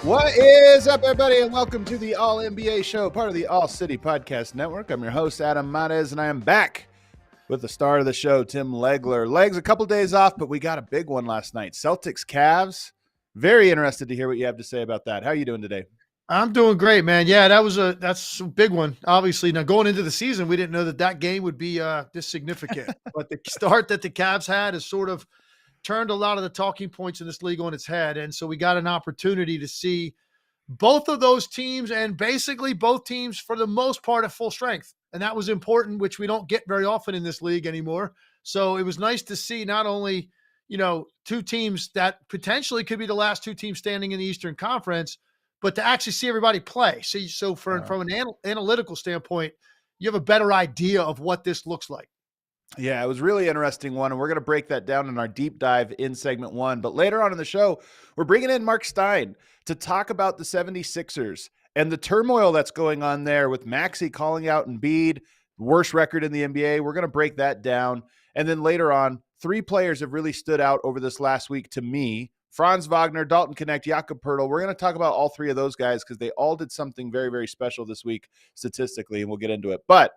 What is up, everybody, and welcome to the All NBA Show, part of the All City Podcast Network. I'm your host, Adam Mares, and I am back with the star of the show, Tim Legler. Legs, a couple days off, but we got a big one last night. Celtics, Cavs. Very interested to hear what you have to say about that. How are you doing today? I'm doing great, man. Yeah, that's a big one. Obviously, now going into the season, we didn't know that game would be this significant. But the start that the Cavs had has sort of turned a lot of the talking points in this league on its head. And so we got an opportunity to see both of those teams, and basically both teams for the most part at full strength. And that was important, which we don't get very often in this league anymore. So it was nice to see not only, two teams that potentially could be the last two teams standing in the Eastern Conference, but to actually see everybody play. So from an analytical standpoint, you have a better idea of what this looks like. Yeah, it was really interesting one, and we're going to break that down in our deep dive in segment one. But later on in the show, we're bringing in Marc Stein to talk about the 76ers and the turmoil that's going on there with Maxey calling out Embiid, worst record in the NBA. We're going to break that down. And then later on, three players have really stood out over this last week to me: Franz Wagner, Dalton, Knecht, Jakob Poeltl. We're going to talk about all three of those guys because they all did something very, very special this week statistically, and we'll get into it. But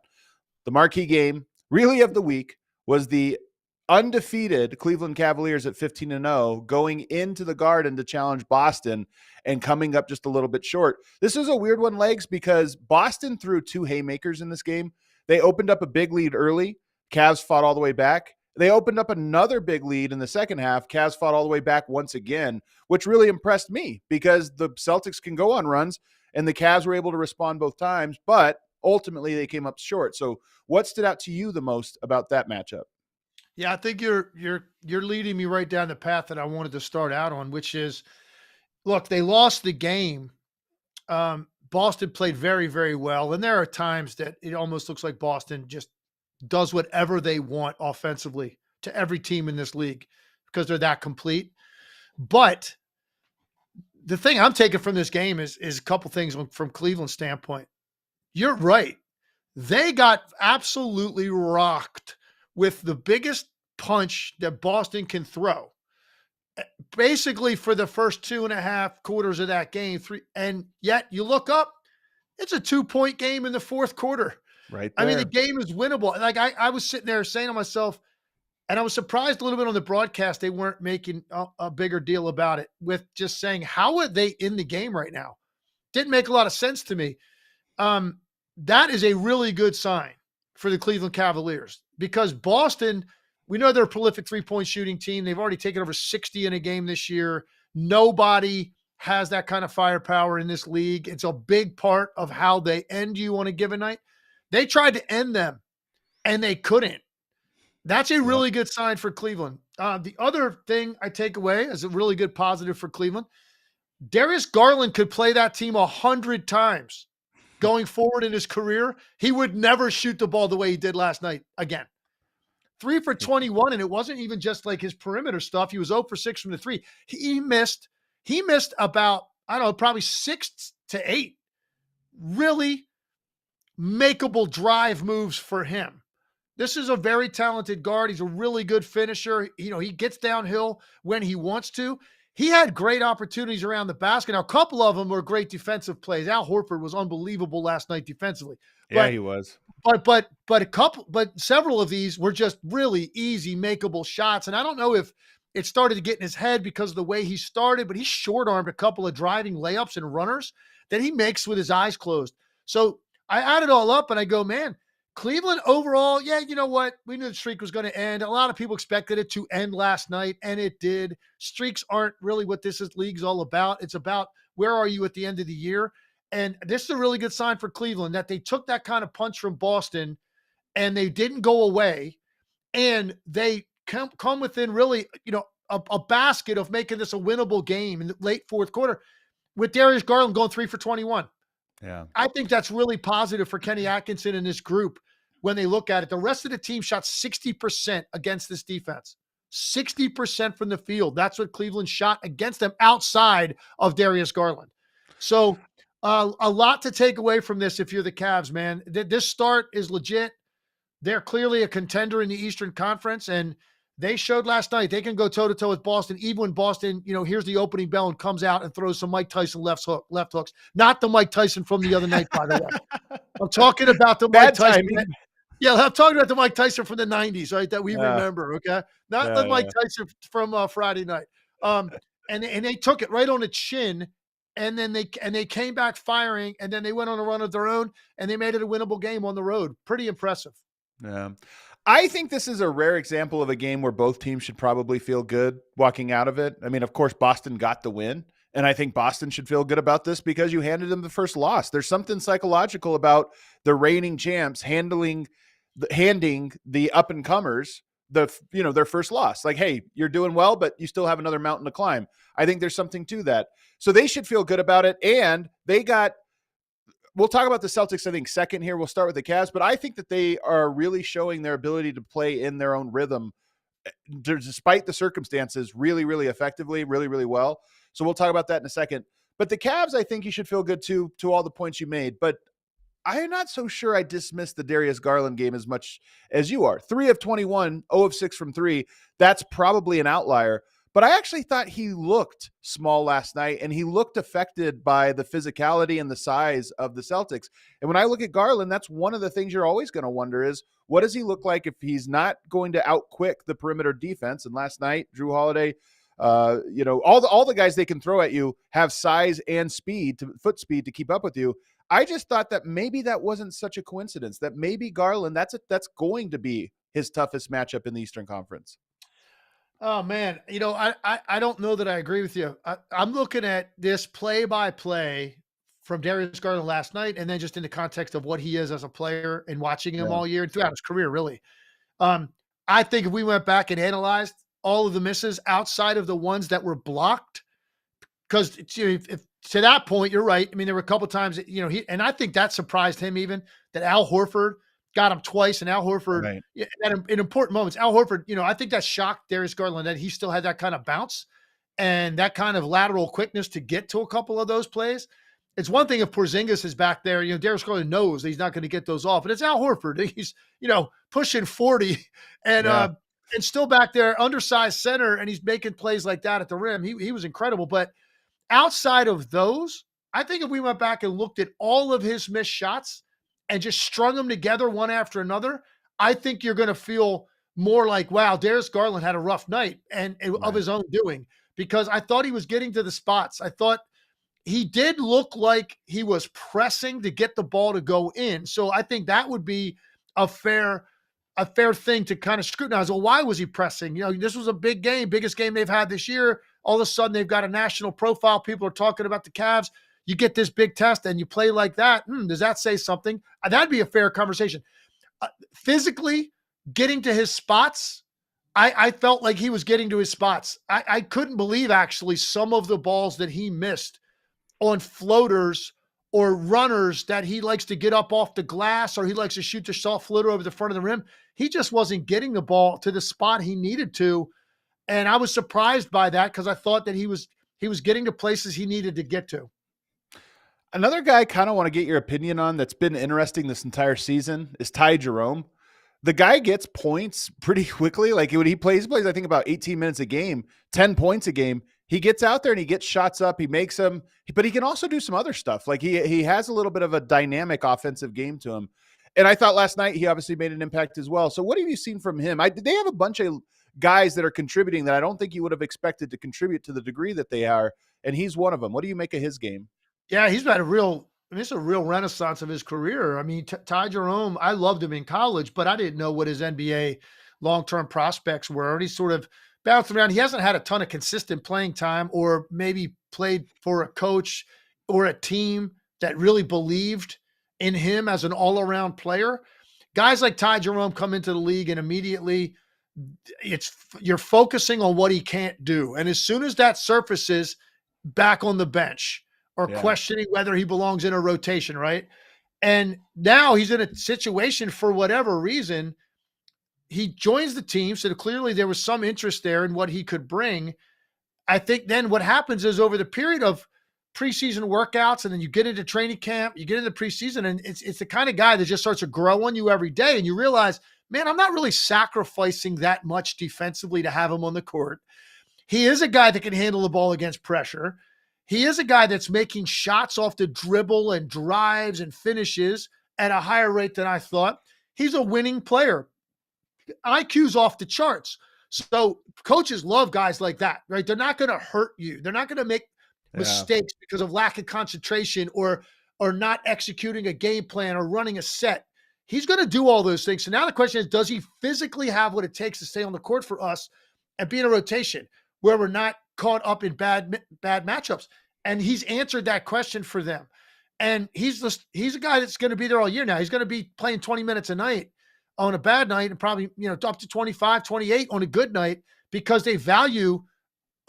the marquee game really of the week was the undefeated Cleveland Cavaliers at 15-0 going into the Garden to challenge Boston and coming up just a little bit short. This was a weird one, Legs, because Boston threw two haymakers in this game. They opened up a big lead early. Cavs fought all the way back. They opened up another big lead in the second half. Cavs fought all the way back once again, which really impressed me because the Celtics can go on runs and the Cavs were able to respond both times, but ultimately they came up short. So what stood out to you the most about that matchup? Yeah, I think you're leading me right down the path that I wanted to start out on, which is, look, they lost the game. Boston played very, very well. And there are times that it almost looks like Boston just does whatever they want offensively to every team in this league because they're that complete. But the thing I'm taking from this game is a couple things from Cleveland's standpoint. You're right. They got absolutely rocked with the biggest punch that Boston can throw. Basically for the first 2.5 quarters of that game, and yet you look up, it's a 2-point game in the fourth quarter. Right there. I mean, the game is winnable. Like I was sitting there saying to myself, and I was surprised a little bit on the broadcast, they weren't making a bigger deal about it with just saying, how are they in the game right now? Didn't make a lot of sense to me. That is a really good sign for the Cleveland Cavaliers because Boston, we know they're a prolific three-point shooting team. They've already taken over 60 in a game this year. Nobody has that kind of firepower in this league. It's a big part of how they end you on a given night. They tried to end them, and they couldn't. That's a really good sign for Cleveland. The other thing I take away as a really good positive for Cleveland, Darius Garland could play that team 100 times. Going forward in his career, he would never shoot the ball the way he did last night again. 3 for 21, and it wasn't even just like his perimeter stuff. He was 0 for 6 from the three. He missed about, I don't know, probably 6 to 8 really makeable drive moves for him. This is a very talented guard. He's a really good finisher. He gets downhill when he wants to. He had great opportunities around the basket. Now, a couple of them were great defensive plays. Al Horford was unbelievable last night defensively. Yeah, he was. But several of these were just really easy, makeable shots. And I don't know if it started to get in his head because of the way he started, but he short-armed a couple of driving layups and runners that he makes with his eyes closed. So I add it all up and I go, man, Cleveland overall, yeah, you know what? We knew the streak was going to end. A lot of people expected it to end last night, and it did. Streaks aren't really what league's all about. It's about where are you at the end of the year. And this is a really good sign for Cleveland that they took that kind of punch from Boston and they didn't go away, and they come within really, a basket of making this a winnable game in the late fourth quarter with Darius Garland going 3 for 21. Yeah. I think that's really positive for Kenny Atkinson and this group when they look at it. The rest of the team shot 60% against this defense. 60% from the field. That's what Cleveland shot against them outside of Darius Garland. So a lot to take away from this if you're the Cavs, man. This start is legit. They're clearly a contender in the Eastern Conference, and they showed last night they can go toe-to-toe with Boston, even when Boston, here's the opening bell and comes out and throws some Mike Tyson left hooks. Not the Mike Tyson from the other night, by the way. I'm talking about the Mike Tyson. Yeah, I'm talking about the Mike Tyson from the 90s, right, that we remember, okay? Not the Mike Tyson from Friday night. And they took it right on the chin, and then they came back firing, and then they went on a run of their own, and they made it a winnable game on the road. Pretty impressive. Yeah. I think this is a rare example of a game where both teams should probably feel good walking out of it. I mean, of course, Boston got the win, and I think Boston should feel good about this because you handed them the first loss. There's something psychological about the reigning champs handing the up-and-comers their first loss. Like, hey, you're doing well, but you still have another mountain to climb. I think there's something to that. So they should feel good about it, and we'll talk about the Celtics, I think, second here. We'll start with the Cavs, but I think that they are really showing their ability to play in their own rhythm, despite the circumstances, really, really effectively, really, really well. So we'll talk about that in a second. But the Cavs, I think you should feel good too, to all the points you made. But I am not so sure I dismiss the Darius Garland game as much as you are. 3 of 21, 0 of 6 from 3. That's probably an outlier. But I actually thought he looked small last night, and he looked affected by the physicality and the size of the Celtics. And when I look at Garland, that's one of the things you're always going to wonder is, what does he look like if he's not going to outquick the perimeter defense? And last night, Drew Holiday, all the guys they can throw at you have size and foot speed to keep up with you. I just thought that maybe that wasn't such a coincidence, that maybe Garland, that's going to be his toughest matchup in the Eastern Conference. Oh, man. I don't know that I agree with you. I'm looking at this play-by-play from Darius Garland last night, and then just in the context of what he is as a player and watching him all year and throughout his career, really. I think if we went back and analyzed all of the misses outside of the ones that were blocked, because if to that point, you're right. I mean, there were a couple times that, and I think that surprised him even, that Al Horford got him twice, and Al Horford, in important moments, Al Horford, I think that shocked Darius Garland that he still had that kind of bounce and that kind of lateral quickness to get to a couple of those plays. It's one thing if Porzingis is back there, Darius Garland knows that he's not going to get those off, but it's Al Horford. He's, pushing 40 and still back there, undersized center, and he's making plays like that at the rim. He was incredible. But outside of those, I think if we went back and looked at all of his missed shots and just strung them together one after another, I think you're going to feel more like, wow, Darius Garland had a rough night of his own doing, because I thought he was getting to the spots. I thought he did look like he was pressing to get the ball to go in. So I think that would be a fair thing to kind of scrutinize. Well, why was he pressing? This was a big game, biggest game they've had this year. All of a sudden they've got a national profile. People are talking about the Cavs. You get this big test and you play like that. Does that say something? That'd be a fair conversation. Physically getting to his spots, I felt like he was getting to his spots. I couldn't believe actually some of the balls that he missed on floaters or runners that he likes to get up off the glass, or he likes to shoot the soft floater over the front of the rim. He just wasn't getting the ball to the spot he needed to. And I was surprised by that because I thought that he was getting to places he needed to get to. Another guy I kind of want to get your opinion on that's been interesting this entire season is Jerome. The guy gets points pretty quickly. Like when he plays, I think about 18 minutes a game, 10 points a game. He gets out there and he gets shots up. He makes them, but he can also do some other stuff. Like he has a little bit of a dynamic offensive game to him. And I thought last night he obviously made an impact as well. So what have you seen from him? They have a bunch of guys that are contributing that I don't think you would have expected to contribute to the degree that they are. And he's one of them. What do you make of his game? Yeah, he's had it's a real renaissance of his career. I mean, Ty Jerome, I loved him in college, but I didn't know what his NBA long-term prospects were. And he's sort of bounced around. He hasn't had a ton of consistent playing time, or maybe played for a coach or a team that really believed in him as an all-around player. Guys like Ty Jerome come into the league and immediately you're focusing on what he can't do. And as soon as that surfaces, back on the bench or questioning whether he belongs in a rotation, right? And now he's in a situation for whatever reason. He joins the team. So clearly there was some interest there in what he could bring. I think then what happens is over the period of preseason workouts and then you get into training camp, you get into preseason, and it's the kind of guy that just starts to grow on you every day. And you realize, man, I'm not really sacrificing that much defensively to have him on the court. He is a guy that can handle the ball against pressure. He is a guy that's making shots off the dribble and drives and finishes at a higher rate than I thought. He's a winning player. IQ's off the charts. So coaches love guys like that, right? They're not going to hurt you. They're not going to make mistakes because of lack of concentration or not executing a game plan or running a set. He's going to do all those things. So now the question is, does he physically have what it takes to stay on the court for us and be in a rotation where we're not caught up in bad matchups? And he's answered that question for them. And he's a guy that's going to be there all year now. He's going to be playing 20 minutes a night on a bad night and probably, up to 25, 28 on a good night because they value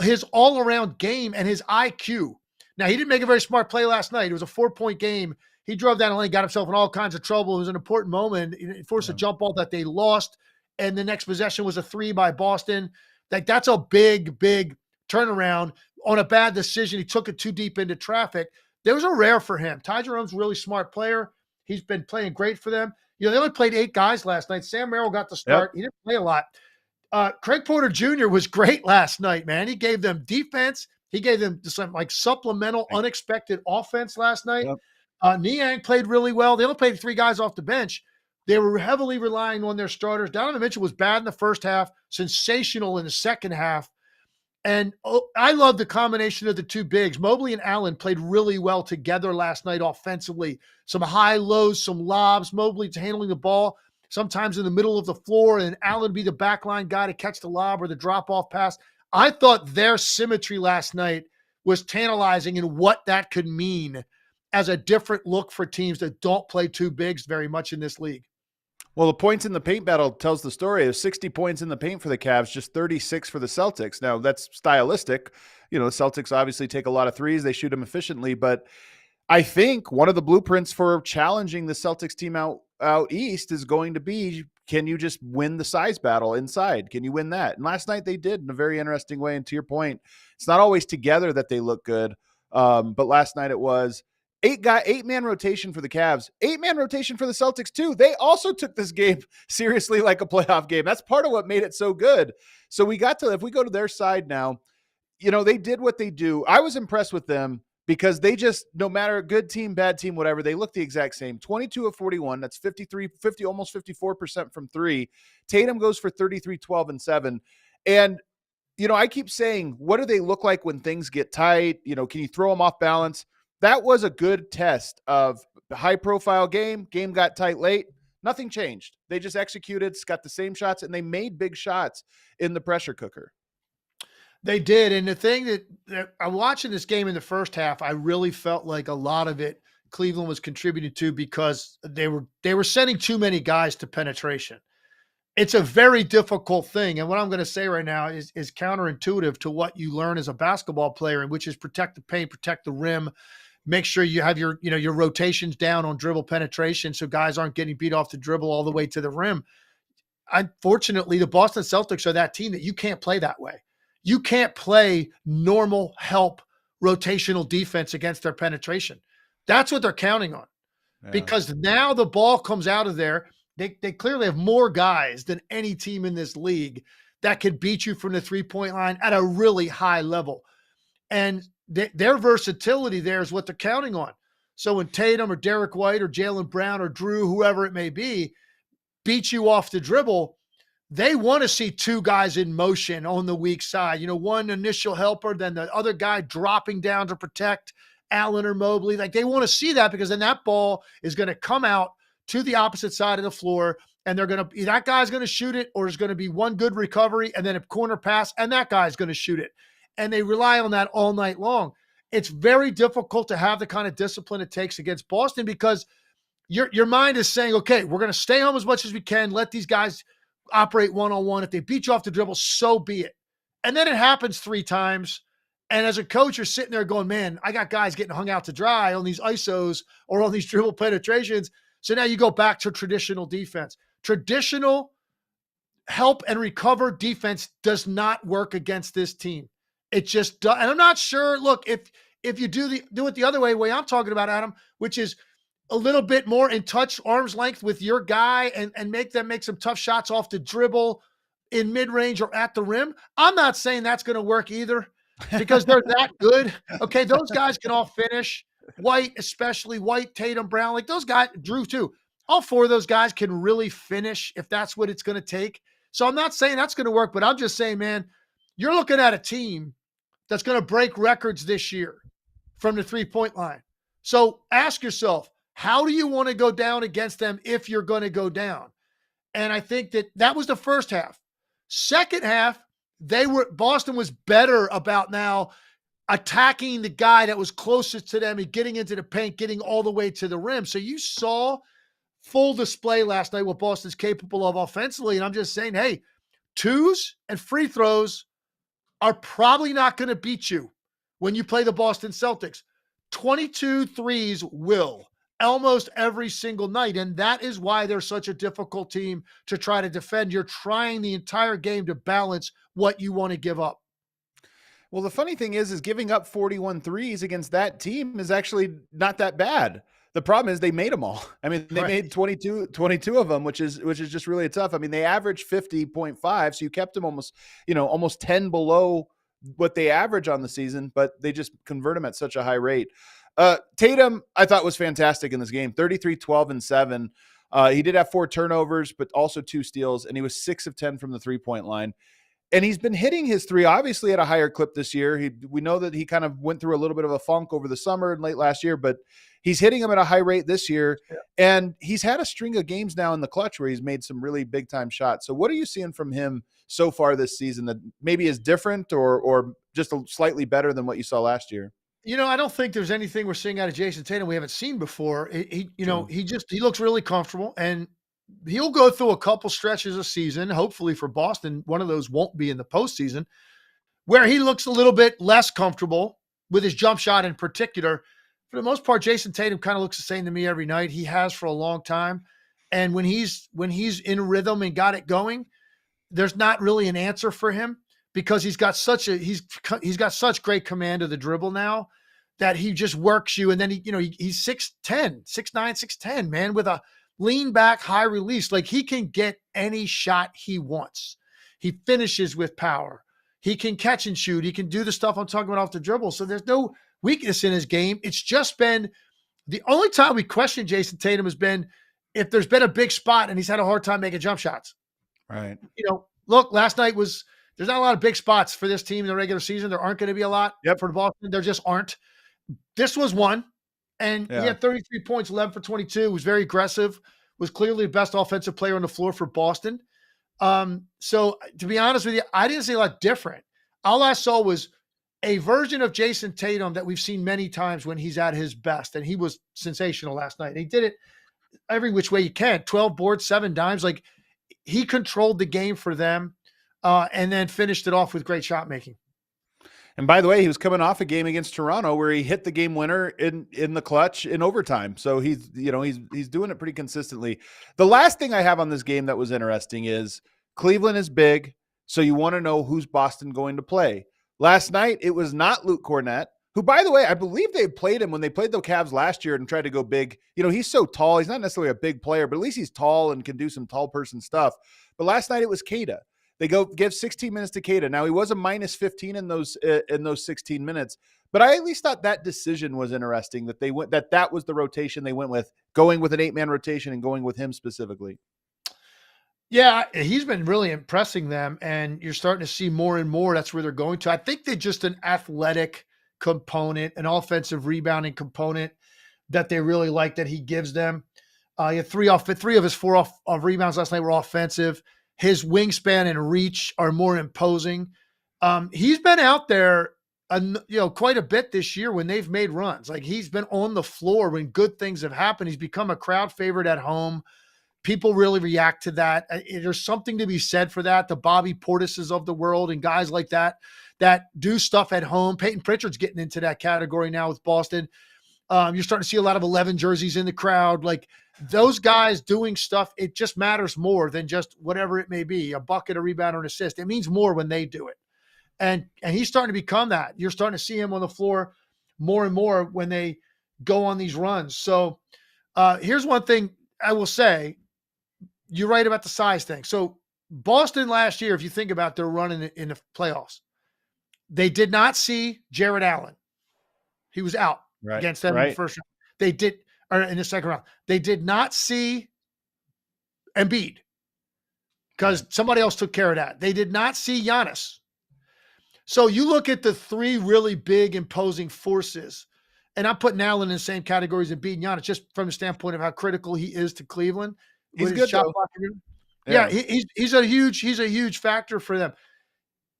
his all-around game and his IQ. Now, he didn't make a very smart play last night. It was a 4-point game. He drove down the lane, got himself in all kinds of trouble. It was an important moment. It forced a jump ball that they lost, and the next possession was a 3 by Boston. That's a big, big turnaround on a bad decision. He took it too deep into traffic. Those are rare for him. Ty Jerome's a really smart player. He's been playing great for them. They only played 8 guys last night. Sam Merrill got the start. He didn't play a lot. Craig Porter Jr. was great last night, man. He gave them defense. He gave them some supplemental, unexpected offense last night. Niang played really well. They only played 3 guys off the bench. They were heavily relying on their starters. Donovan Mitchell was bad in the first half, sensational in the second half. And I love the combination of the 2 bigs. Mobley and Allen played really well together last night offensively. Some high lows, some lobs. Mobley handling the ball sometimes in the middle of the floor, and Allen be the backline guy to catch the lob or the drop-off pass. I thought their symmetry last night was tantalizing in what that could mean as a different look for teams that don't play 2 bigs very much in this league. Well, the points in the paint battle tells the story. There's 60 points in the paint for the Cavs, just 36 for the Celtics. Now, that's stylistic. The Celtics obviously take a lot of threes. They shoot them efficiently. But I think one of the blueprints for challenging the Celtics team out east is going to be, can you just win the size battle inside? Can you win that? And last night they did in a very interesting way. And to your point, it's not always together that they look good. But last night it was 8-man rotation for the Cavs, 8-man rotation for the Celtics too. They also took this game seriously like a playoff game. That's part of what made it so good. So if we go to their side now, they did what they do. I was impressed with them because they just, no matter good team, bad team, whatever, they look the exact same. 22 of 41. That's 50, almost 54% from 3. Tatum goes for 33, 12, and 7. And, I keep saying, what do they look like when things get tight? Can you throw them off balance? That was a good test of the high-profile game. Game got tight late. Nothing changed. They just executed, got the same shots, and they made big shots in the pressure cooker. They did. And the thing that I'm watching this game in the first half, I really felt like a lot of it Cleveland was contributed to because they were sending too many guys to penetration. It's a very difficult thing. And what I'm going to say right now is counterintuitive to what you learn as a basketball player, and which is protect the paint, protect the rim, make sure you have your rotations down on dribble penetration so guys aren't getting beat off the dribble all the way to the rim. Unfortunately, the Boston Celtics are that team that you can't play that way. You can't play normal help rotational defense against their penetration. That's what they're counting on. Because now the ball comes out of there. They clearly have more guys than any team in this league that could beat you from the 3-point line at a really high level. And their versatility there is what they're counting on. So when Tatum or Derek White or Jaylen Brown or Drew, whoever it may be, beat you off the dribble, they want to see 2 guys in motion on the weak side. One initial helper, then the other guy dropping down to protect Allen or Mobley. They want to see that because then that ball is going to come out to the opposite side of the floor, and that guy's going to shoot it, or there's going to be one good recovery and then a corner pass, and that guy's going to shoot it. And they rely on that all night long. It's very difficult to have the kind of discipline it takes against Boston because your mind is saying, okay, we're going to stay home as much as we can. Let these guys operate one-on-one. If they beat you off the dribble, so be it. And then it happens 3 times. And as a coach, you're sitting there going, man, I got guys getting hung out to dry on these ISOs or on these dribble penetrations. So now you go back to traditional defense. Traditional help and recover defense does not work against this team. It just does. And I'm not sure. Look, if you do it the other way I'm talking about, Adam, which is a little bit more in touch, arm's length with your guy and make them make some tough shots off the dribble in mid-range or at the rim. I'm not saying that's going to work either because they're that good. Okay, those guys can all finish. White, especially White, Tatum, Brown, like those guys, Drew too. All 4 of those guys can really finish if that's what it's going to take. So I'm not saying that's going to work, but I'm just saying, man, you're looking at a team that's going to break records this year from the three-point line. So ask yourself, how do you want to go down against them if you're going to go down? And I think that was the first half. Second half, Boston was better about now attacking the guy that was closest to them and getting into the paint, getting all the way to the rim. So you saw full display last night what Boston's capable of offensively. And I'm just saying, hey, 2s and free throws are probably not going to beat you when you play the Boston Celtics. 22 threes will almost every single night. And that is why they're such a difficult team to try to defend. You're trying the entire game to balance what you want to give up. Well, the funny thing is giving up 41 threes against that team is actually not that bad. The problem is they made them all. I mean, they made 22 of them, which is just really tough. I mean, they averaged 50.5, so you kept them almost 10 below what they average on the season, but they just convert them at such a high rate. Tatum, I thought, was fantastic in this game. 33, 12, and 7. He did have 4 turnovers, but also 2 steals, and he was 6 of 10 from the three-point line. And he's been hitting his 3 obviously at a higher clip this year. We know that he kind of went through a little bit of a funk over the summer and late last year, but he's hitting them at a high rate this year. Yeah. And he's had a string of games now in the clutch where he's made some really big time shots. So what are you seeing from him so far this season that maybe is different or just slightly better than what you saw last year? I don't think there's anything we're seeing out of Jason Tatum we haven't seen before. He looks really comfortable, and he'll go through a couple stretches of season. Hopefully for Boston, one of those won't be in the postseason, where he looks a little bit less comfortable with his jump shot in particular. For the most part, Jason Tatum kind of looks the same to me every night. He has for a long time. And when he's in rhythm and got it going, there's not really an answer for him because he's got such great command of the dribble now that he just works you. And then he's 6'10", 6'9", 6'10", man, with a lean back, high release. Like he can get any shot he wants. He finishes with power. He can catch and shoot. He can do the stuff I'm talking about off the dribble. So there's no weakness in his game. It's just been the only time we question Jason Tatum has been if there's been a big spot and he's had a hard time making jump shots. Right. Look, last night there's not a lot of big spots for this team in the regular season. There aren't going to be a lot for Boston. There just aren't. This was one. And he had 33 points, 11 for 22, was very aggressive, was clearly the best offensive player on the floor for Boston. So to be honest with you, I didn't see a lot different. All I saw was a version of Jason Tatum that we've seen many times when he's at his best. And he was sensational last night. He did it every which way you can. 12 boards, 7 dimes. Like he controlled the game for them and then finished it off with great shot making. And by the way, he was coming off a game against Toronto where he hit the game winner in the clutch in overtime. So he's doing it pretty consistently. The last thing I have on this game that was interesting is Cleveland is big, so you want to know who's Boston going to play. Last night, it was not Luke Cornett, who, by the way, I believe they played him when they played the Cavs last year and tried to go big. He's so tall. He's not necessarily a big player, but at least he's tall and can do some tall person stuff. But last night, it was Queta. They give 16 minutes to Queta. Now, he was a minus 15 in those 16 minutes, but I at least thought that decision was interesting that they went that was the rotation they went with, going with an 8-man rotation and going with him specifically. Yeah, he's been really impressing them, and you're starting to see more and more that's where they're going to. I think they're just an athletic component, an offensive rebounding component that they really like that he gives them. He had three of his 4 rebounds last night were offensive. His wingspan and reach are more imposing. He's been out there quite a bit this year when they've made runs. Like, he's been on the floor when good things have happened. He's become a crowd favorite at home. People really react to that. There's something to be said for that. The Bobby Portises of the world and guys like that do stuff at home. Peyton Pritchard's getting into that category now with Boston. You're starting to see a lot of 11 jerseys in the crowd. Like, those guys doing stuff, it just matters more than just whatever it may be, a bucket, a rebound, or an assist. It means more when they do it. And he's starting to become that. You're starting to see him on the floor more and more when they go on these runs. So here's one thing I will say. You're right about the size thing. So Boston last year, if you think about their run in the playoffs, they did not see Jared Allen. He was out against them in the first round. They did, or in the second round. They did not see Embiid because somebody else took care of that. They did not see Giannis. So you look at the three really big imposing forces, and I'm putting Allen in the same categories as Embiid and Giannis, just from the standpoint of how critical he is to Cleveland. He's good though. Yeah, he's a huge factor for them.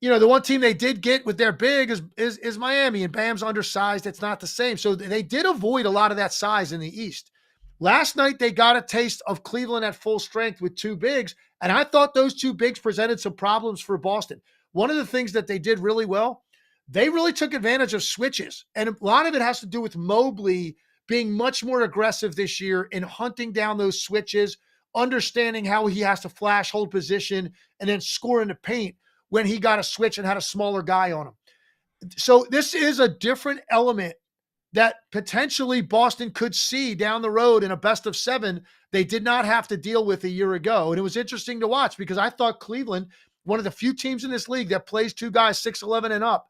The one team they did get with their big is Miami, and Bam's undersized. It's not the same. So they did avoid a lot of that size in the East. Last night, they got a taste of Cleveland at full strength with two bigs, and I thought those two bigs presented some problems for Boston. One of the things that they did really well, they really took advantage of switches, and a lot of it has to do with Mobley being much more aggressive this year in hunting down those switches, understanding how he has to flash, hold position, and then score in the paint when he got a switch and had a smaller guy on him. So this is a different element that potentially Boston could see down the road in a best of 7 they did not have to deal with a year ago. And it was interesting to watch because I thought Cleveland, one of the few teams in this league that plays two guys 6'11" and up,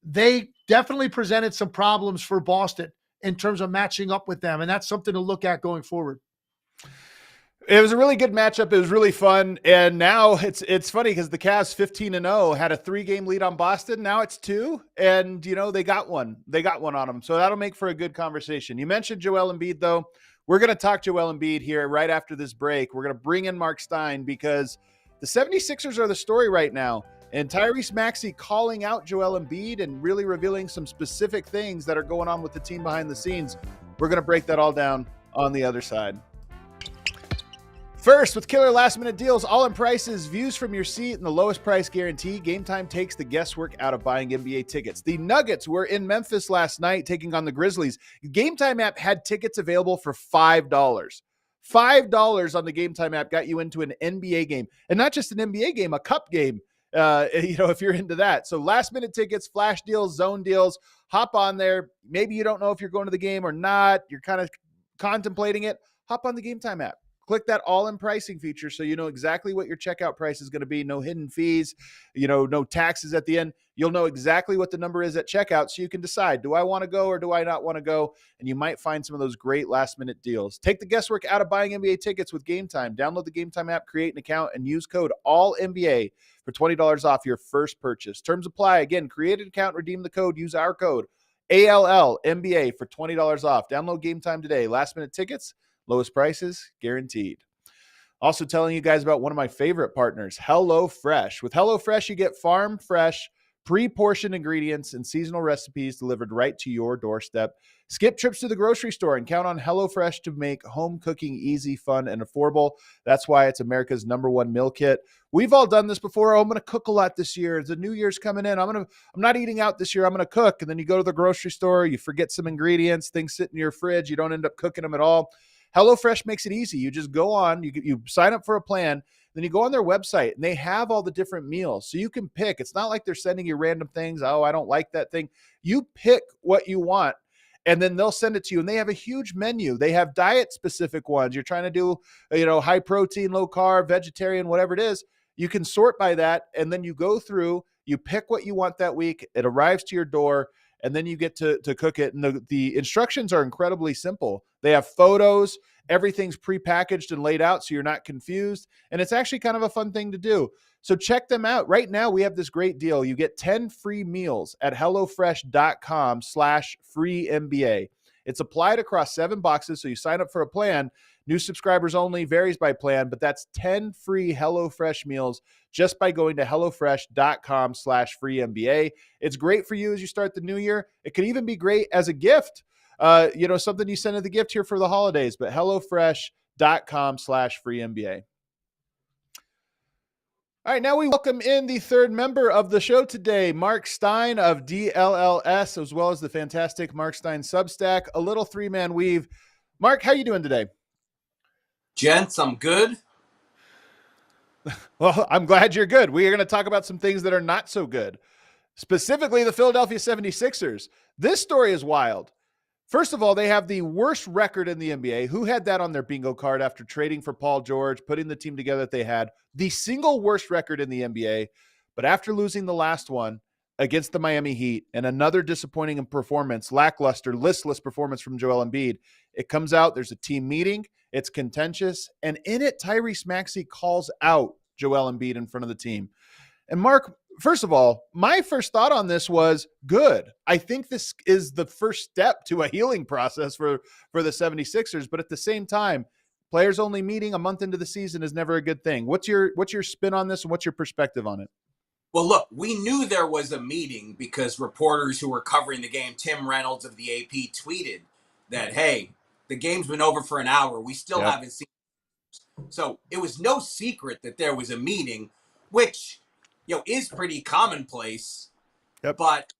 they definitely presented some problems for Boston in terms of matching up with them. And that's something to look at going forward. It was a really good matchup. It was really fun. And now it's funny because the Cavs 15-0 had a 3-game lead on Boston. Now it's 2, and they got one. They got one on them. So that'll make for a good conversation. You mentioned Joel Embiid though. We're going to talk Joel Embiid here right after this break. We're going to bring in Marc Stein because the 76ers are the story right now. And Tyrese Maxey calling out Joel Embiid and really revealing some specific things that are going on with the team behind the scenes. We're going to break that all down on the other side. First, with killer last-minute deals, all-in prices, views from your seat, and the lowest price guarantee, Game Time takes the guesswork out of buying NBA tickets. The Nuggets were in Memphis last night taking on the Grizzlies. Game Time app had tickets available for $5. $5 on the Game Time app got you into an NBA game. And not just an NBA game, a cup game, if you're into that. So last-minute tickets, flash deals, zone deals, hop on there. Maybe you don't know if you're going to the game or not. You're kind of contemplating it. Hop on the Game Time app. Click that all-in pricing feature so you know exactly what your checkout price is going to be. No hidden fees, no taxes at the end. You'll know exactly what the number is at checkout so you can decide, do I want to go or do I not want to go? And you might find some of those great last-minute deals. Take the guesswork out of buying NBA tickets with Game Time. Download the Game Time app, create an account, and use code ALLNBA for $20 off your first purchase. Terms apply. Again, create an account, redeem the code, use our code ALLNBA for $20 off. Download Game Time today. Last-minute tickets, lowest prices guaranteed. Also telling you guys about one of my favorite partners, HelloFresh. With HelloFresh, you get farm fresh, pre-portioned ingredients and seasonal recipes delivered right to your doorstep. Skip trips to the grocery store and count on HelloFresh to make home cooking easy, fun, and affordable. That's why it's America's #1 meal kit. We've all done this before. Oh, I'm going to cook a lot this year. The New Year's coming in. I'm not eating out this year. I'm going to cook. And then you go to the grocery store, you forget some ingredients, things sit in your fridge. You don't end up cooking them at all. HelloFresh makes it easy. You just go on, you sign up for a plan, then you go on their website, and they have all the different meals. So you can pick. It's not like they're sending you random things. Oh, I don't like that thing. You pick what you want, and then they'll send it to you. And they have a huge menu. They have diet-specific ones. You're trying to do, high protein, low carb, vegetarian, whatever it is. You can sort by that, and then you go through, you pick what you want that week. It arrives to your door, and then you get to cook it. And the instructions are incredibly simple. They have photos. Everything's prepackaged and laid out so you're not confused. And it's actually kind of a fun thing to do. So check them out. Right now, we have this great deal. You get 10 free meals at HelloFresh.com/freeNBA. It's applied across 7 boxes, so you sign up for a plan, New subscribers only, varies by plan, but that's 10 free HelloFresh meals just by going to HelloFresh.com/freeNBA. It's great for you as you start the new year. It could even be great as a gift. Something you send as a gift here for the holidays, but HelloFresh.com/freeNBA. All right, now we welcome in the third member of the show today, Marc Stein of DLLS, as well as the fantastic Marc Stein Substack, a little three-man weave. Marc, how you doing today? Gents, I'm good. Well, I'm glad you're good. We are going to talk about some things that are not so good, specifically the Philadelphia 76ers. This story is wild. First of all, they have the worst record in the NBA. Who had that on their bingo card after trading for Paul George, putting the team together that they had? The single worst record in the NBA. But after losing the last one against the Miami Heat and another disappointing performance, lackluster, listless performance from Joel Embiid, it comes out, there's a team meeting, it's contentious, and in it, Tyrese Maxey calls out Joel Embiid in front of the team. And Marc, first of all, my first thought on this was good. I think this is the first step to a healing process for the 76ers, but at the same time, players only meeting a month into the season is never a good thing. What's your spin on this and what's your perspective on it? Well, look, we knew there was a meeting because reporters who were covering the game, Tim Reynolds of the AP, tweeted that, hey, the game's been over for an hour. We still haven't seen it. So it was no secret that there was a meeting, which is pretty commonplace, but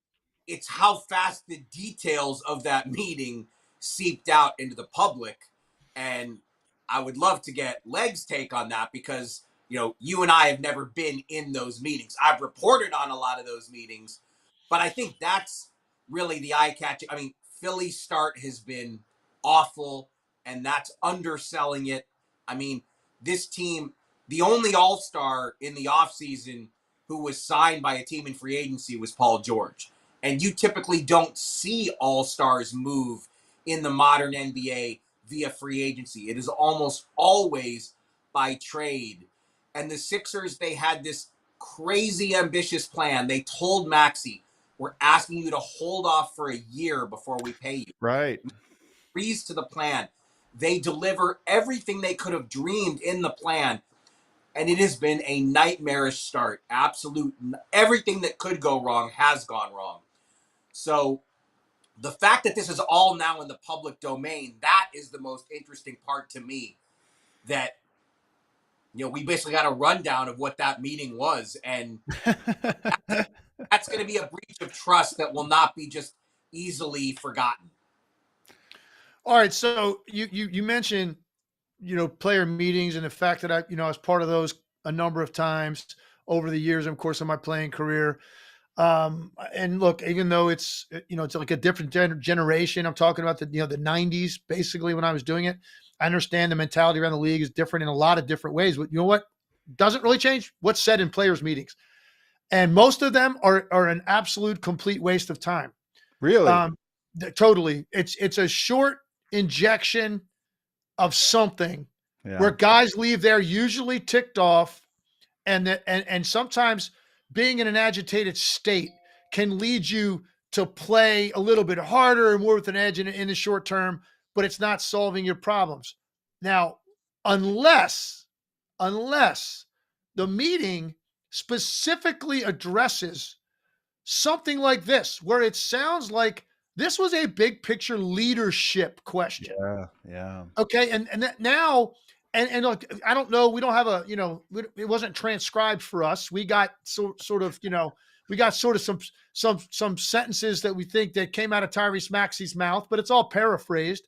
it's how fast the details of that meeting seeped out into the public. And I would love to get Leg's take on that because, you and I have never been in those meetings. I've reported on a lot of those meetings, but I think that's really the eye-catching. I mean, Philly's start has been awful, and that's underselling it. I mean, this team, the only all-star in the offseason who was signed by a team in free agency was Paul George. And you typically don't see all-stars move in the modern NBA via free agency. It is almost always by trade. And the Sixers, they had this crazy ambitious plan. They told Maxey, we're asking you to hold off for a year before we pay you. Right. Agrees to the plan. They deliver everything they could have dreamed in the plan. And it has been a nightmarish start. Everything that could go wrong has gone wrong. So the fact that this is all now in the public domain, that is the most interesting part to me. That, we basically got a rundown of what that meeting was. And that's going to be a breach of trust that will not be just easily forgotten. All right. So you mentioned, player meetings and the fact that I was part of those a number of times over the years, of course, of my playing career. And look, even though it's like a different generation, I'm talking about the 90s, basically when I was doing it. I understand the mentality around the league is different in a lot of different ways, but you know what? Doesn't really change what's said in players meetings. And most of them are an absolute complete waste of time. Really? Totally. It's a short injection of something where guys leave there usually ticked off, and sometimes being in an agitated state can lead you to play a little bit harder and more with an edge in the short term, but it's not solving your problems. Now, unless the meeting specifically addresses something like this, where it sounds like this was a big picture leadership question. Yeah. Okay. And that now, and look, I don't know, we don't have it wasn't transcribed for us. We got sort of some sentences that we think that came out of Tyrese Maxey's mouth, but it's all paraphrased.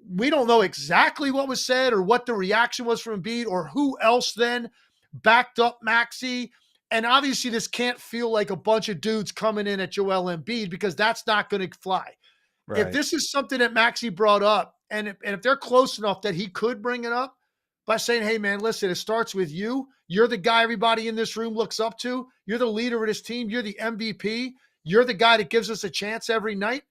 We don't know exactly what was said or what the reaction was from Embiid or who else then backed up Maxey. And obviously this can't feel like a bunch of dudes coming in at Joel Embiid because that's not going to fly. Right. If this is something that Maxey brought up, and if they're close enough that he could bring it up by saying, hey, man, listen, it starts with you. You're the guy everybody in this room looks up to. You're the leader of this team. You're the MVP. You're the guy that gives us a chance every night.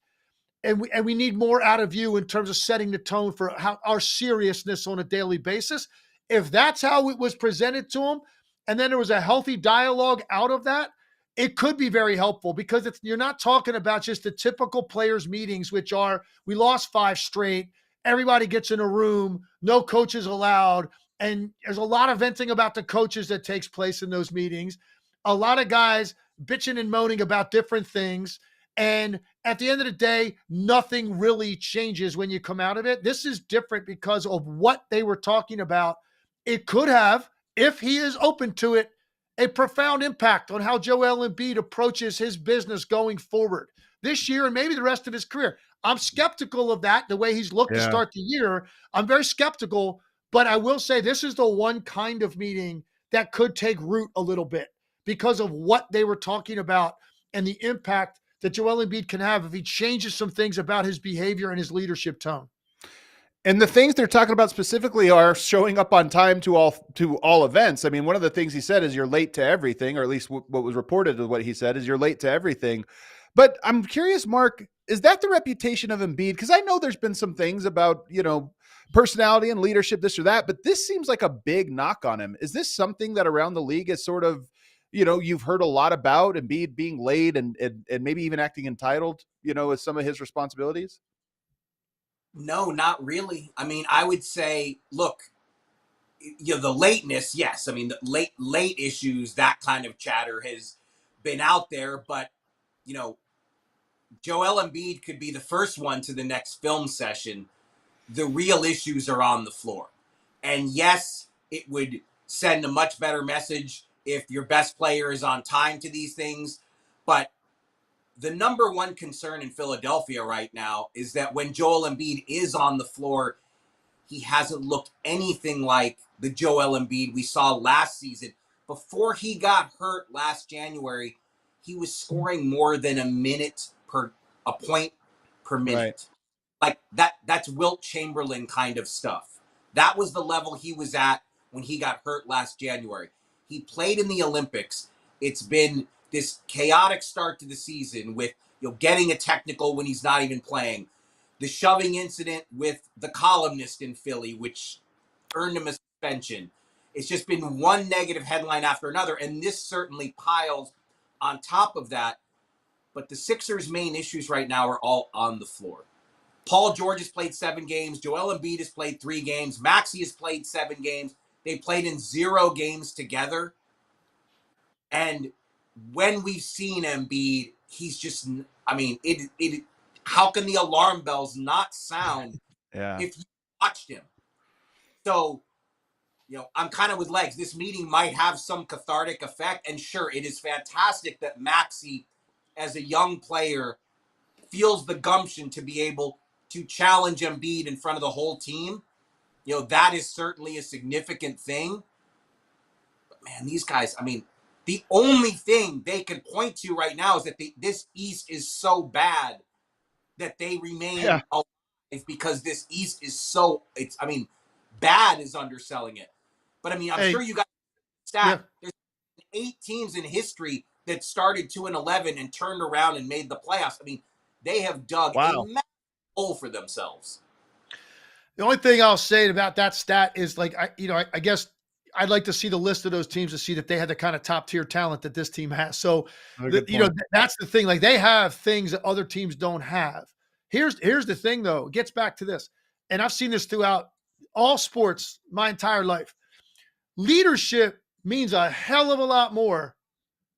And we need more out of you in terms of setting the tone for how our seriousness on a daily basis. If that's how it was presented to him, and then there was a healthy dialogue out of that, it could be very helpful because you're not talking about just the typical players meetings, which are, we lost 5 straight everybody gets in a room, no coaches allowed, and there's a lot of venting about the coaches that takes place in those meetings. A lot of guys bitching and moaning about different things. And at the end of the day, nothing really changes when you come out of it. This is different because of what they were talking about. It could have, if he is open to it, a profound impact on how Joel Embiid approaches his business going forward this year and maybe the rest of his career. I'm skeptical of that, the way he's looked to start the year. I'm very skeptical, but I will say this is the one kind of meeting that could take root a little bit because of what they were talking about and the impact that Joel Embiid can have if he changes some things about his behavior and his leadership tone. And the things they're talking about specifically are showing up on time to all events. I mean, one of the things he said is you're late to everything, or at least what was reported is what he said is you're late to everything. But I'm curious, Mark, is that the reputation of Embiid? Because I know there's been some things about, personality and leadership, this or that, but this seems like a big knock on him. Is this something that around the league is sort of, you've heard a lot about Embiid being late and maybe even acting entitled, as some of his responsibilities? No, not really. I mean, I would say, look, the lateness, yes. I mean, the late issues, that kind of chatter has been out there, but Joel Embiid could be the first one to the next film session. The real issues are on the floor. And yes, it would send a much better message if your best player is on time to these things. But the number one concern in Philadelphia right now is that when Joel Embiid is on the floor, he hasn't looked anything like the Joel Embiid we saw last season. Before he got hurt last January, he was scoring more than a point per minute. Right. Like that's Wilt Chamberlain kind of stuff. That was the level he was at when he got hurt last January. He played in the Olympics. It's been this chaotic start to the season with getting a technical when he's not even playing. The shoving incident with the columnist in Philly, which earned him a suspension. It's just been one negative headline after another, and this certainly piles on top of that. But the Sixers' main issues right now are all on the floor. Paul George has played 7 games. Joel Embiid has played 3 games. Maxey has played 7 games. They played in 0 games together. And when we've seen Embiid, he's just, I mean, how can the alarm bells not sound if you watched him? So, I'm kind of with Legs. This meeting might have some cathartic effect. And sure, it is fantastic that Maxey, as a young player, feels the gumption to be able to challenge Embiid in front of the whole team. That is certainly a significant thing. But man, these guys, I mean, the only thing they can point to right now is that this East is so bad that they remain alive because this East is bad is underselling it. But I mean, I'm sure you got stat. Yeah. There's 8 teams in history that started 2-11 and turned around and made the playoffs. I mean, they have dug a massive hole for themselves. The only thing I'll say about that stat is I guess I'd like to see the list of those teams to see that they had the kind of top tier talent that this team has. So, that's the thing. Like, they have things that other teams don't have. Here's the thing, though. It gets back to this. And I've seen this throughout all sports my entire life. Leadership means a hell of a lot more.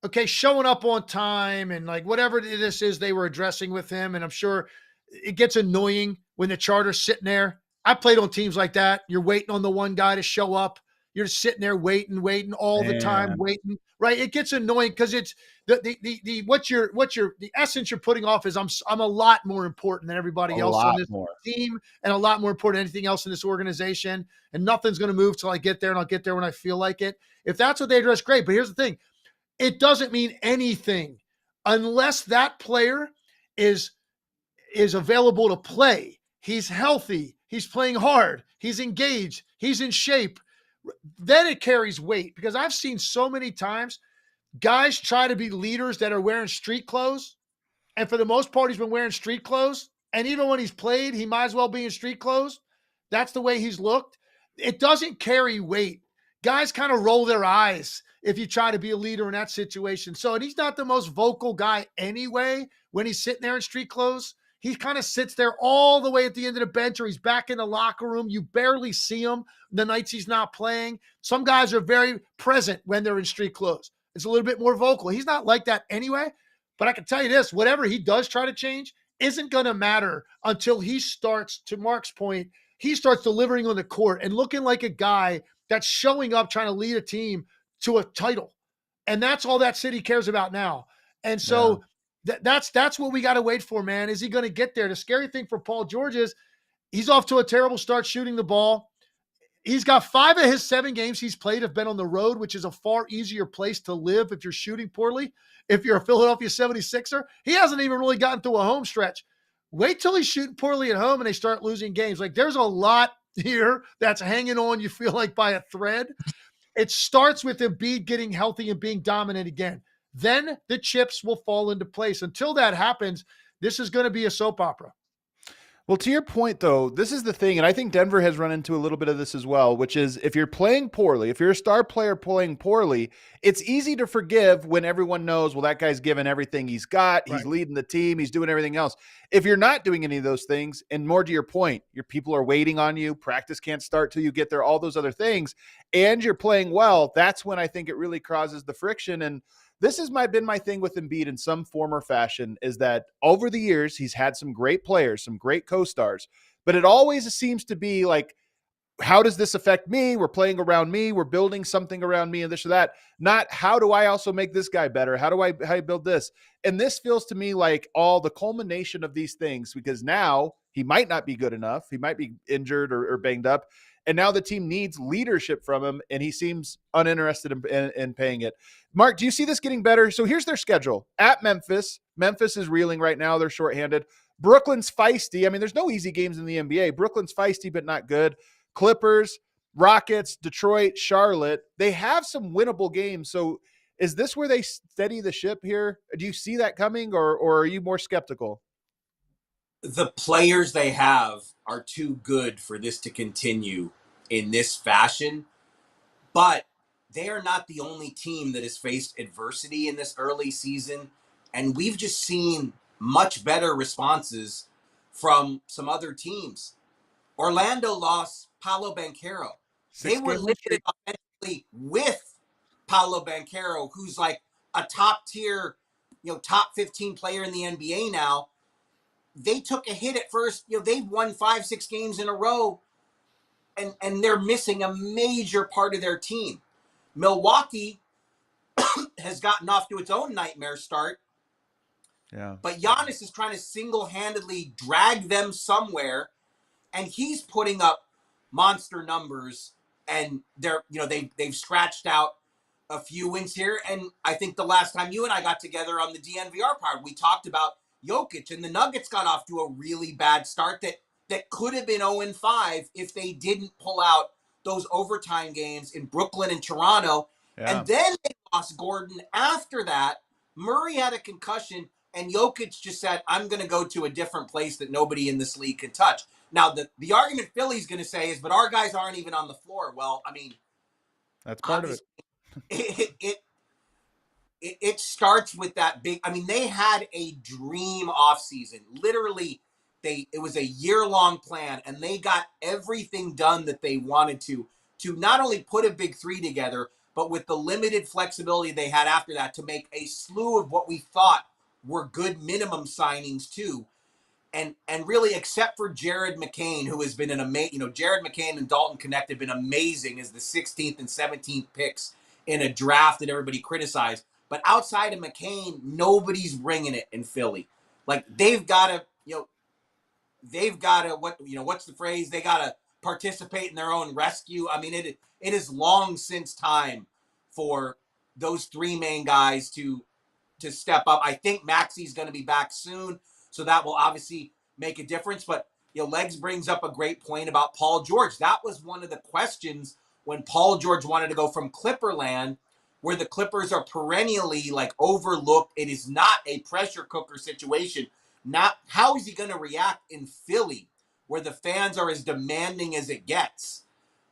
Okay, showing up on time and whatever this is they were addressing with him. And I'm sure it gets annoying when the charter's sitting there. I played on teams like that. You're waiting on the one guy to show up. You're just sitting there waiting all the time, waiting. Right? It gets annoying because it's the essence you're putting off is I'm a lot more important than everybody else on this team, and a lot more important than anything else in this organization. And nothing's going to move till I get there, and I'll get there when I feel like it. If that's what they address, great. But here's the thing. It doesn't mean anything unless that player is available to play. He's healthy. He's playing hard. He's engaged. He's in shape. Then it carries weight, because I've seen so many times guys try to be leaders that are wearing street clothes. And for the most part, he's been wearing street clothes. And even when he's played, he might as well be in street clothes. That's the way he's looked. It doesn't carry weight. Guys kind of roll their eyes if you try to be a leader in that situation. So, and he's not the most vocal guy anyway when he's sitting there in street clothes. he kind of sits there all the way at the end of the bench, or he's back in the locker room. You barely see him the nights he's not playing. Some guys are very present when they're in street clothes. It's a little bit more vocal. He's not like that anyway. But I can tell you this, whatever he does try to change isn't going to matter until he starts, to Marc's point, he starts delivering on the court and looking like a guy that's showing up trying to lead a team to a title. And that's all that city cares about now. And so that's what we got to wait for, man. Is he going to get there? The scary thing for Paul George is he's off to a terrible start shooting the ball. He's got 5 of his 7 games he's played have been on the road, which is a far easier place to live if you're shooting poorly. If you're a Philadelphia 76er, he hasn't even really gotten through a home stretch. Wait till he's shooting poorly at home and they start losing games. Like, there's a lot here that's hanging on, you feel like, by a thread. It starts with Embiid getting healthy and being dominant again. Then the chips will fall into place. Until that happens, this is going to be a soap opera. Well, to your point, though, this is the thing, and I think Denver has run into a little bit of this as well, which is if you're playing poorly, if you're a star player playing poorly, it's easy to forgive when everyone knows, well, that guy's given everything he's got. He's leading the team. He's doing everything else. If you're not doing any of those things, and more to your point, your people are waiting on you, practice can't start till you get there, all those other things, and you're playing well, that's when I think it really causes the friction. And this has been my thing with Embiid in some form or fashion, is that over the years, he's had some great players, some great co-stars, but it always seems to be like, how does this affect me? We're playing around me. We're building something around me and this or that. Not how do I also make this guy better? How do I build this? And this feels to me like all the culmination of these things, because now he might not be good enough. He might be injured or banged up. And now the team needs leadership from him, and he seems uninterested in paying it. Marc, do you see this getting better? So here's their schedule. At Memphis. Memphis is reeling right now. They're shorthanded. Brooklyn's feisty. I mean, there's no easy games in the NBA. Brooklyn's feisty, but not good. Clippers, Rockets, Detroit, Charlotte. They have some winnable games. So is this where they steady the ship here? Do you see that coming, or are you more skeptical? The players they have are too good for this to continue in this fashion, but they are not the only team that has faced adversity in this early season, and we've just seen much better responses from some other teams. Orlando lost Paolo Banchero. They were limited offensively with Paolo Banchero, who's like a top tier, top 15 player in the NBA now. They took a hit at first. They've won 5-6 games in a row, and they're missing a major part of their team. Milwaukee has gotten off to its own nightmare start. Yeah. But Giannis is trying to single-handedly drag them somewhere, and he's putting up monster numbers, and they've scratched out a few wins here. And I think the last time you and I got together on the DNVR part, we talked about Jokic, and the Nuggets got off to a really bad start that could have been 0-5 if they didn't pull out those overtime games in Brooklyn and Toronto. Yeah. And then they lost Gordon after that. Murray had a concussion, and Jokic just said, I'm going to go to a different place that nobody in this league can touch. Now, the argument Philly's going to say is, but our guys aren't even on the floor. Well, I mean, that's part of it. It starts with that big. I mean, they had a dream offseason. Literally, it was a year-long plan, and they got everything done that they wanted to not only put a big three together, but with the limited flexibility they had after that to make a slew of what we thought were good minimum signings too. And really, except for Jared McCain, who has been an amazing, Jared McCain and Dalton Knecht have been amazing as the 16th and 17th picks in a draft that everybody criticized. But outside of McCain, nobody's bringing it in Philly. Like, they've got to, what's the phrase? They got to participate in their own rescue. I mean, it is long since time for those three main guys to step up. I think Maxey's going to be back soon, so that will obviously make a difference. But, Legs brings up a great point about Paul George. That was one of the questions when Paul George wanted to go from Clipperland, where the Clippers are perennially overlooked. It is not a pressure cooker situation. Not how is he going to react in Philly, where the fans are as demanding as it gets?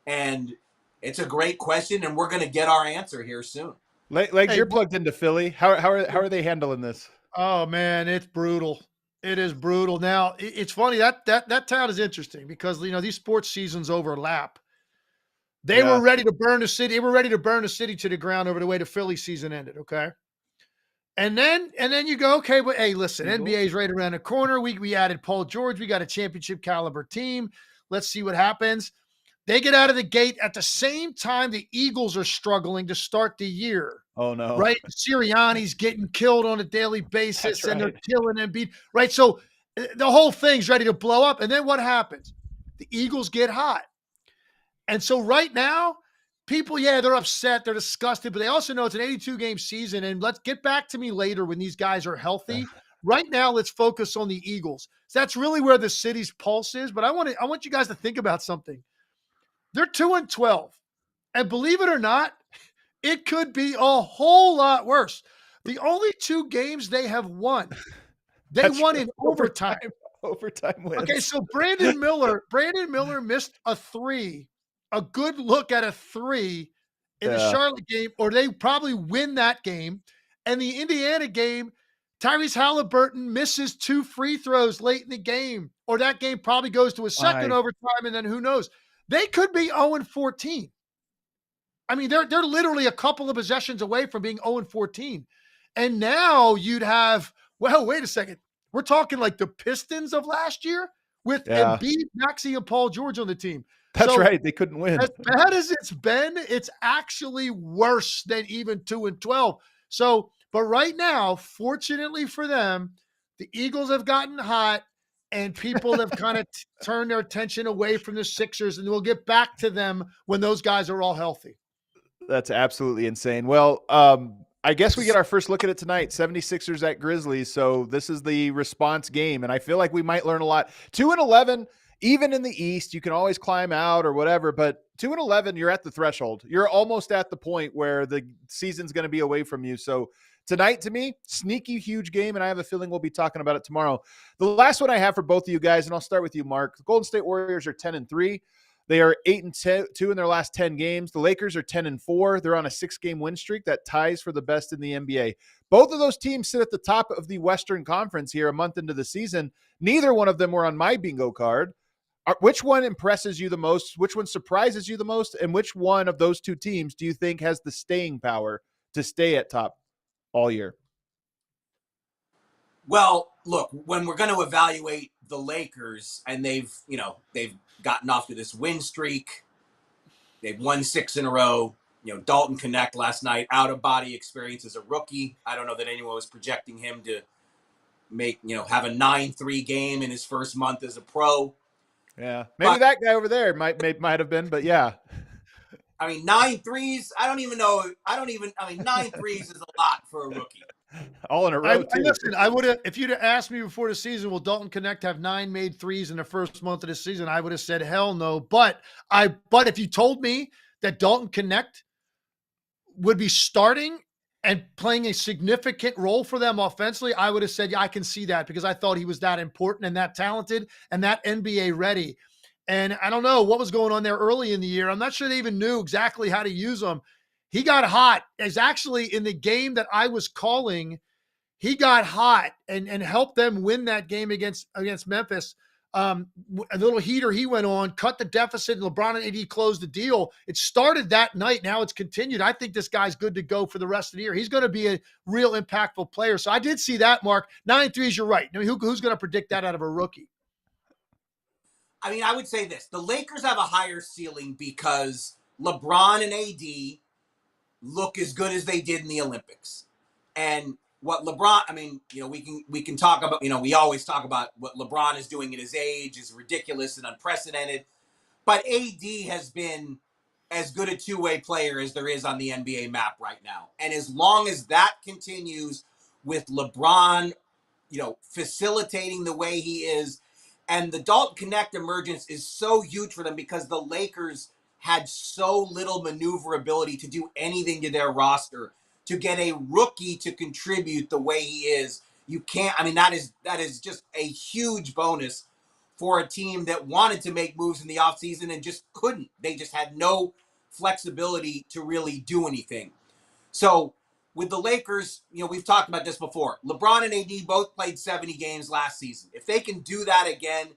And it's a great question, and we're going to get our answer here soon. Legs, you're plugged into Philly. How are they handling this? Oh man, it's brutal. It is brutal. Now, it's funny that town is interesting because these sports seasons overlap. They were ready to burn the city. They were ready to burn the city to the ground over the way the Philly season ended. Okay. And then you go, okay, but hey, listen, NBA is right around the corner. We added Paul George. We got a championship caliber team. Let's see what happens. They get out of the gate at the same time the Eagles are struggling to start the year. Oh, no. Right? Sirianni's getting killed on a daily basis, and right. they're killing Embiid. Right? So the whole thing's ready to blow up. And then what happens? The Eagles get hot. And so right now, people, they're upset. They're disgusted. But they also know it's an 82-game season. And let's get back to me later when these guys are healthy. Right now, let's focus on the Eagles. So that's really where the city's pulse is. But I want you guys to think about something. They're 2-12. And believe it or not, it could be a whole lot worse. The only 2 games they have won, they won in overtime. Overtime wins. Okay, so Brandon Miller missed a 3, a good look at a 3 in the Charlotte game, or they probably win that game. And the Indiana game, Tyrese Halliburton misses 2 free throws late in the game, or that game probably goes to a second overtime, and then who knows? They could be 0-14. I mean, they're literally a couple of possessions away from being 0-14. And now you'd have, well, wait a second. We're talking like the Pistons of last year with Embiid, Maxey, and Paul George on the team. That's right. They couldn't win. As bad as it's been, it's actually worse than even 2-12. So, but right now, fortunately for them, the Eagles have gotten hot and people have kind of turned their attention away from the Sixers, and we'll get back to them when those guys are all healthy. That's absolutely insane. Well, I guess we get our first look at it tonight, 76ers at Grizzlies. So this is the response game, and I feel like we might learn a lot. 2-11, even in the East, you can always climb out or whatever, but 2-11, you're at the threshold. You're almost at the point where the season's going to be away from you. So tonight, to me, sneaky huge game, and I have a feeling we'll be talking about it tomorrow. The last one I have for both of you guys, and I'll start with you, Mark. The Golden State Warriors are 10-3. They are 8-2 in their last 10 games. The Lakers are 10-4. They're on a 6-game win streak that ties for the best in the NBA. Both of those teams sit at the top of the Western Conference here a month into the season. Neither one of them were on my bingo card. Which one impresses you the most? Which one surprises you the most? And which one of those 2 teams do you think has the staying power to stay at top all year? Well, look, when we're going to evaluate the Lakers, and they've gotten off to this win streak, they've won 6 in a row. Dalton Knecht last night, out of body experience as a rookie. I don't know that anyone was projecting him to have a 9-3 game in his first month as a pro. Yeah, maybe that guy over there might have been, but yeah. I mean, 9 threes. I mean, 9 threes is a lot for a rookie. All in a row, too. Listen, I would have, if you'd have asked me before the season, will Dalton Knecht have 9 made threes in the first month of the season? I would have said, hell no. But if you told me that Dalton Knecht would be starting and playing a significant role for them offensively, I would have said, yeah, I can see that, because I thought he was that important and that talented and that NBA ready. And I don't know what was going on there early in the year. I'm not sure they even knew exactly how to use him. He got hot. As actually in the game that I was calling, he got hot and helped them win that game against Memphis. A little heater he went on, cut the deficit, and LeBron and AD closed the deal. It started that night. Now it's continued. I think this guy's good to go for the rest of the year. He's going to be a real impactful player. So I did see that, Mark. 9 threes, you're right. I mean, who's going to predict that out of a rookie? I mean, I would say this. The Lakers have a higher ceiling because LeBron and AD look as good as they did in the Olympics. And what LeBron, I mean, we can talk about, we always talk about what LeBron is doing at his age is ridiculous and unprecedented. But AD has been as good a two-way player as there is on the NBA map right now. And as long as that continues with LeBron, facilitating the way he is, and the Dalton Knecht emergence is so huge for them because the Lakers had so little maneuverability to do anything to their roster. To get a rookie to contribute the way he is, you can't. I mean, that is just a huge bonus for a team that wanted to make moves in the offseason and just couldn't. They just had no flexibility to really do anything. So with the Lakers, we've talked about this before. LeBron and AD both played 70 games last season. If they can do that again,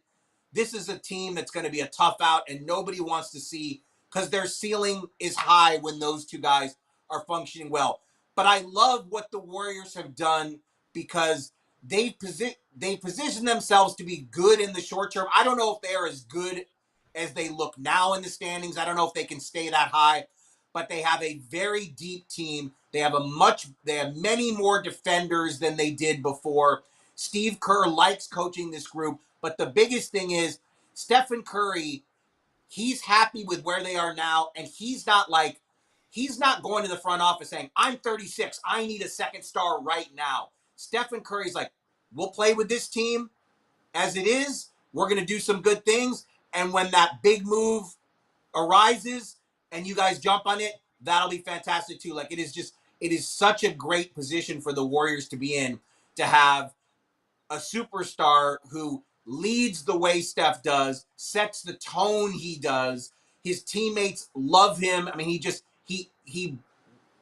this is a team that's going to be a tough out, and nobody wants to see, because their ceiling is high when those two guys are functioning well. But I love what the Warriors have done, because they position themselves to be good in the short term. I don't know if they're as good as they look now in the standings. I don't know if they can stay that high, but they have a very deep team. They have many more defenders than they did before. Steve Kerr likes coaching this group, but the biggest thing is Stephen Curry, he's happy with where they are now, and he's not going to the front office saying, I'm 36, I need a second star right now. Stephen Curry's like, we'll play with this team as it is. We're going to do some good things, and when that big move arises and you guys jump on it, that'll be fantastic too. Like, it is such a great position for the Warriors to be in, to have a superstar who leads the way Steph does, sets the tone he does. His teammates love him. I mean,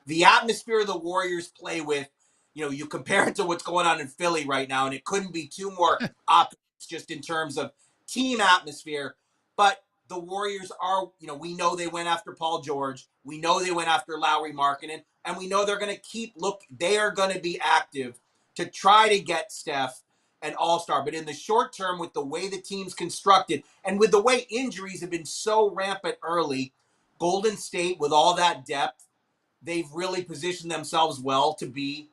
the atmosphere the Warriors play with, you compare it to what's going on in Philly right now, and it couldn't be too more opposite just in terms of team atmosphere. But the Warriors are, we know they went after Paul George. We know they went after Lauri Markkanen, and we know they're going to they are going to be active to try to get Steph an all-star. But in the short term, with the way the team's constructed and with the way injuries have been so rampant early, Golden State, with all that depth, they've really positioned themselves well to be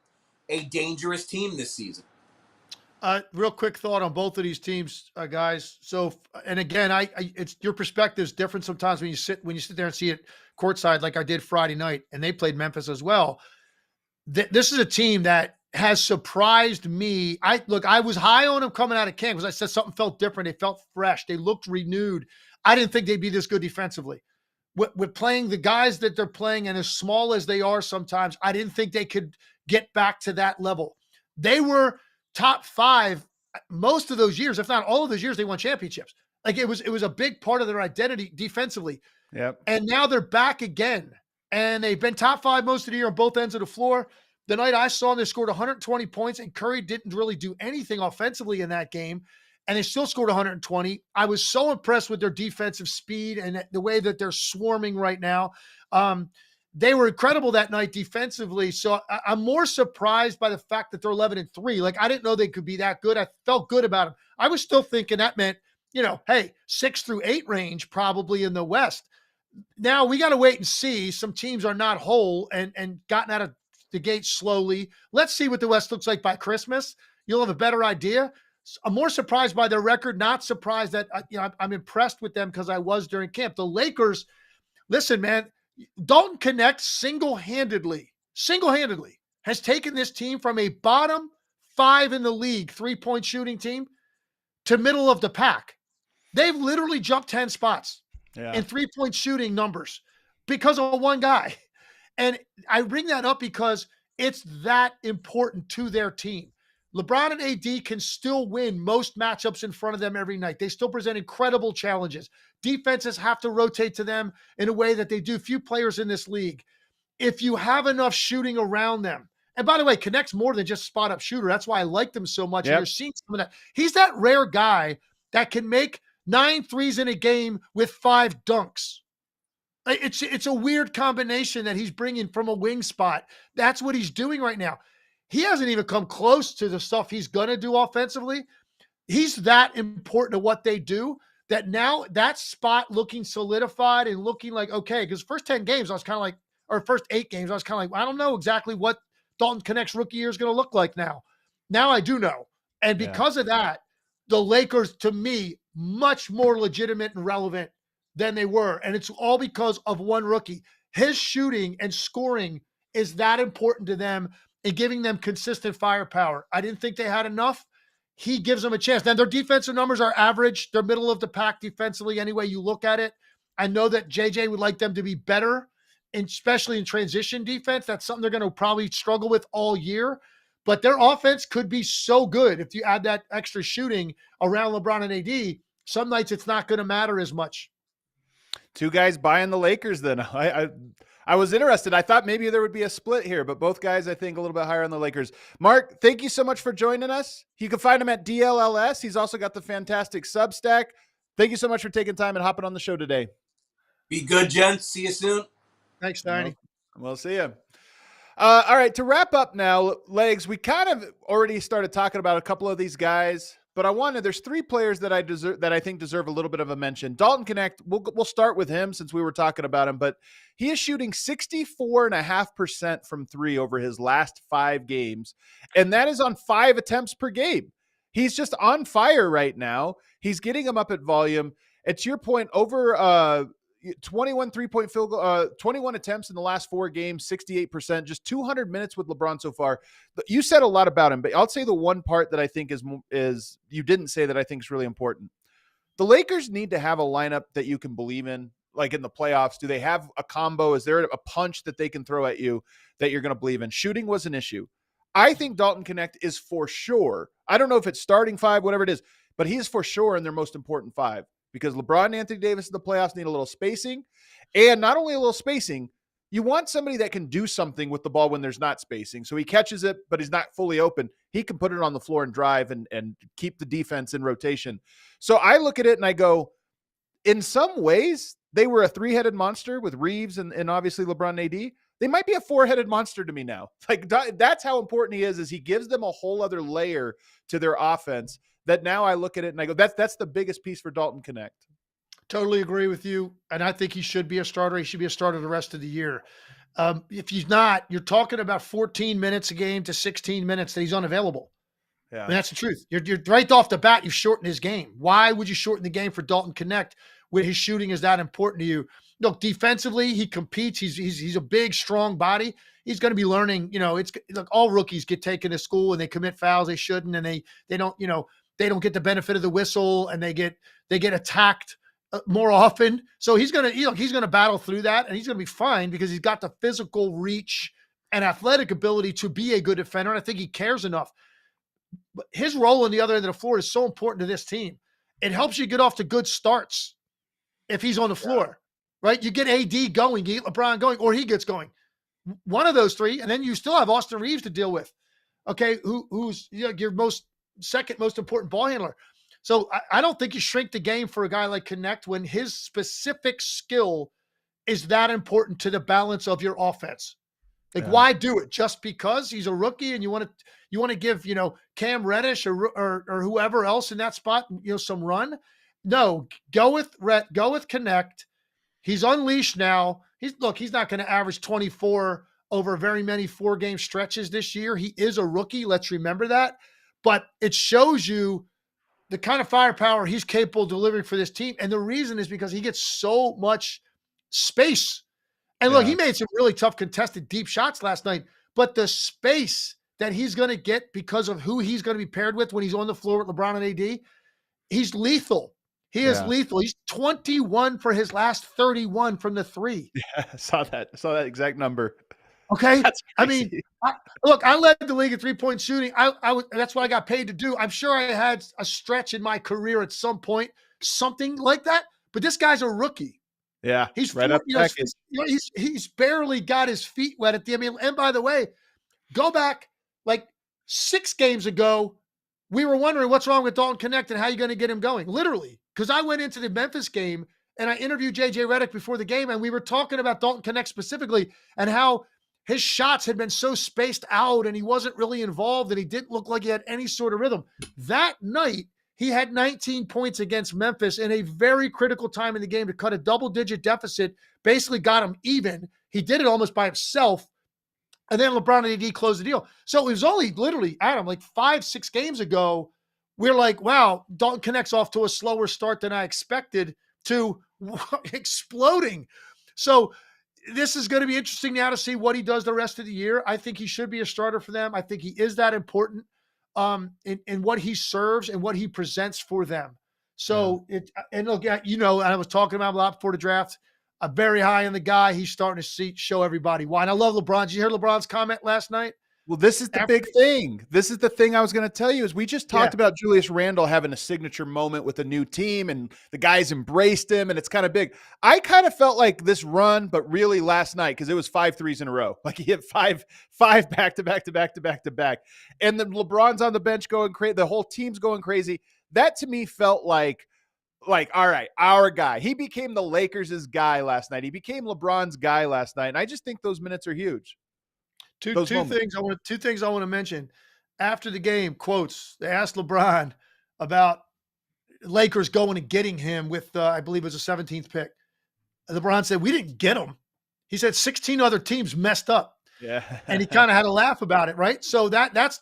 a dangerous team this season. Real quick thought on both of these teams, guys. So, and again, it's your perspective is different sometimes when you sit there and see it courtside, like I did Friday night, and they played Memphis as well. This is a team that has surprised me. I was high on them coming out of camp because I said something felt different. They felt fresh. They looked renewed. I didn't think they'd be this good defensively. With playing the guys that they're playing, and as small as they are sometimes, I didn't think they could get back to that level. They were top 5 most of those years, if not all of those years. They won championships. Like, it was a big part of their identity defensively. Yep. And now they're back again, and they've been top 5 most of the year on both ends of the floor. The night I saw them, they scored 120 points, and Curry didn't really do anything offensively in that game, and they still scored 120. I was so impressed with their defensive speed and the way that they're swarming right now. They were incredible that night defensively. So I'm more surprised by the fact that they're 11-3. Like, I didn't know they could be that good. I felt good about them. I was still thinking that meant, hey, 6 through 8 range probably in the West. Now we got to wait and see. Some teams are not whole and gotten out of the gate slowly. Let's see what the West looks like by Christmas. You'll have a better idea. I'm more surprised by their record, not surprised that I'm impressed with them because I was during camp. The Lakers, listen, man, Dalton Knecht single-handedly has taken this team from a bottom 5 in the league 3-point shooting team to middle of the pack. They've literally jumped 10 spots in 3-point shooting numbers because of one guy. And I bring that up because it's that important to their team. LeBron and AD can still win most matchups in front of them every night. They still present incredible challenges. Defenses have to rotate to them in a way that they do few players in this league. If you have enough shooting around them, and by the way, Knecht's more than just spot-up shooter. That's why I liked him so much. Yep. And you're seeing some of that. He's that rare guy that can make 9 threes in a game with 5 dunks. It's a weird combination that he's bringing from a wing spot. That's what he's doing right now. He hasn't even come close to the stuff he's going to do offensively. He's that important to what they do that now that spot looking solidified and looking like, okay, because first 10 games, I was kind of like, or first 8 games, I was kind of like, I don't know exactly what Dalton Knecht's rookie year is going to look like now. Now I do know. And because of that, the Lakers, to me, much more legitimate and relevant than they were. And it's all because of one rookie. His shooting and scoring is that important to them and giving them consistent firepower. I didn't think they had enough. He gives them a chance. Then their defensive numbers are average. They're middle of the pack defensively any way you look at it. I know that JJ would like them to be better, especially in transition defense. That's something they're going to probably struggle with all year. But their offense could be so good if you add that extra shooting around LeBron and AD. Some nights it's not going to matter as much. 2 guys buying the Lakers then. I was interested. I thought maybe there would be a split here, but both guys, I think, a little bit higher on the Lakers. Marc, thank you so much for joining us. You can find him at DLLS. He's also got the fantastic Substack. Thank you so much for taking time and hopping on the show today. Be good, gents. See you soon. Thanks, Steiny. We'll see you. All right, to wrap up now, Legs, we kind of already started talking about a couple of these guys, but there's three players that I think deserve a little bit of a mention. Dalton Knecht, we'll start with him since we were talking about him, but he is shooting 64.5% from three over his last 5 games, and that is on 5 attempts per game. He's just on fire right now. He's getting them up at volume. And to your point, over 21 3-point field goal, 21 attempts in the last 4 games, 68%, just 200 minutes with LeBron so far. You said a lot about him, but I'll say the one part that I think is you didn't say that I think is really important. The Lakers need to have a lineup that you can believe in, like in the playoffs. Do they have a combo? Is there a punch that they can throw at you that you're going to believe in? Shooting was an issue. I think Dalton Knecht is for sure. I don't know if it's starting 5, whatever it is, but he is for sure in their most important 5. Because LeBron and Anthony Davis in the playoffs need a little spacing. And not only a little spacing, you want somebody that can do something with the ball when there's not spacing. So he catches it, but he's not fully open. He can put it on the floor and drive and keep the defense in rotation. So I look at it and I go, in some ways, they were a 3-headed monster with Reeves and obviously LeBron and AD. They might be a 4-headed monster to me now. Like that's how important he is he gives them a whole other layer to their offense that now I look at it and I go, that's the biggest piece for Dalton Knecht. Totally agree with you. And I think he should be a starter. He should be a starter the rest of the year. If he's not, you're talking about 14 minutes a game to 16 minutes that he's unavailable. Yeah. And that's the truth. You're right off the bat, you've shortened his game. Why would you shorten the game for Dalton Knecht when his shooting is that important to you? Look, defensively, he competes. He's a big, strong body. He's going to be learning, look, all rookies get taken to school and they commit fouls they shouldn't, and they don't, they don't get the benefit of the whistle, and they get attacked more often. So he's going to battle through that, and he's going to be fine because he's got the physical reach and athletic ability to be a good defender. And I think he cares enough. But his role on the other end of the floor is so important to this team. It helps you get off to good starts if he's on the floor, right? You get AD going, you get LeBron going, or he gets going. One of those 3, and then you still have Austin Reeves to deal with. Okay, who's your second most important ball handler. So I don't think you shrink the game for a guy like Knecht when his specific skill is that important to the balance of your offense. Like, why do it? Just because he's a rookie and you want to give, Cam Reddish or whoever else in that spot, some run? No, go with Knecht. He's unleashed now. He's not going to average 24 over very many 4-game stretches this year. He is a rookie. Let's remember that. But it shows you the kind of firepower he's capable of delivering for this team. And the reason is because he gets so much space. And look, he made some really tough contested deep shots last night, but the space that he's going to get because of who he's going to be paired with when he's on the floor with LeBron and AD, he's lethal. He is lethal. He's 21 for his last 31 from the 3. Yeah, I saw that exact number. Okay. I mean, I led the league in 3-point shooting. That's what I got paid to do. I'm sure I had a stretch in my career at some point, something like that. But this guy's a rookie. Yeah, he's right up. He's barely got his feet wet at the end. And by the way, go back like 6 games ago, we were wondering what's wrong with Dalton Knecht and how you're going to get him going. Literally, because I went into the Memphis game and I interviewed JJ Redick before the game, and we were talking about Dalton Knecht specifically and how his shots had been so spaced out and he wasn't really involved and he didn't look like he had any sort of rhythm. That night, he had 19 points against Memphis in a very critical time in the game to cut a double-digit deficit, basically got him even. He did it almost by himself. And then LeBron and AD closed the deal. So it was only literally, Adam, like 5-6 games ago, we're like, wow, Dalton Knecht's off to a slower start than I expected to exploding. So this is going to be interesting now to see what he does the rest of the year. I think he should be a starter for them. I think he is that important in what he serves and what he presents for them. So and look, I was talking about him a lot before the draft. I'm very high on the guy. He's starting to show everybody why. And I love LeBron. Did you hear LeBron's comment last night? Well, this is the big thing. This is the thing I was going to tell you is we just talked about Julius Randle having a signature moment with a new team and the guys embraced him and it's kind of big. I kind of felt like this run, but really last night, because it was 5 threes in a row. Like he hit five back to back to back to back to back. And then LeBron's on the bench going crazy. The whole team's going crazy. That to me felt like, all right, our guy. He became the Lakers' guy last night. He became LeBron's guy last night. And I just think those minutes are huge. Two things I want to mention. After the game, quotes, they asked LeBron about Lakers going and getting him with, I believe it was a 17th pick. LeBron said, we didn't get him. He said 16 other teams messed up. Yeah. And he kind of had a laugh about it, right? So that's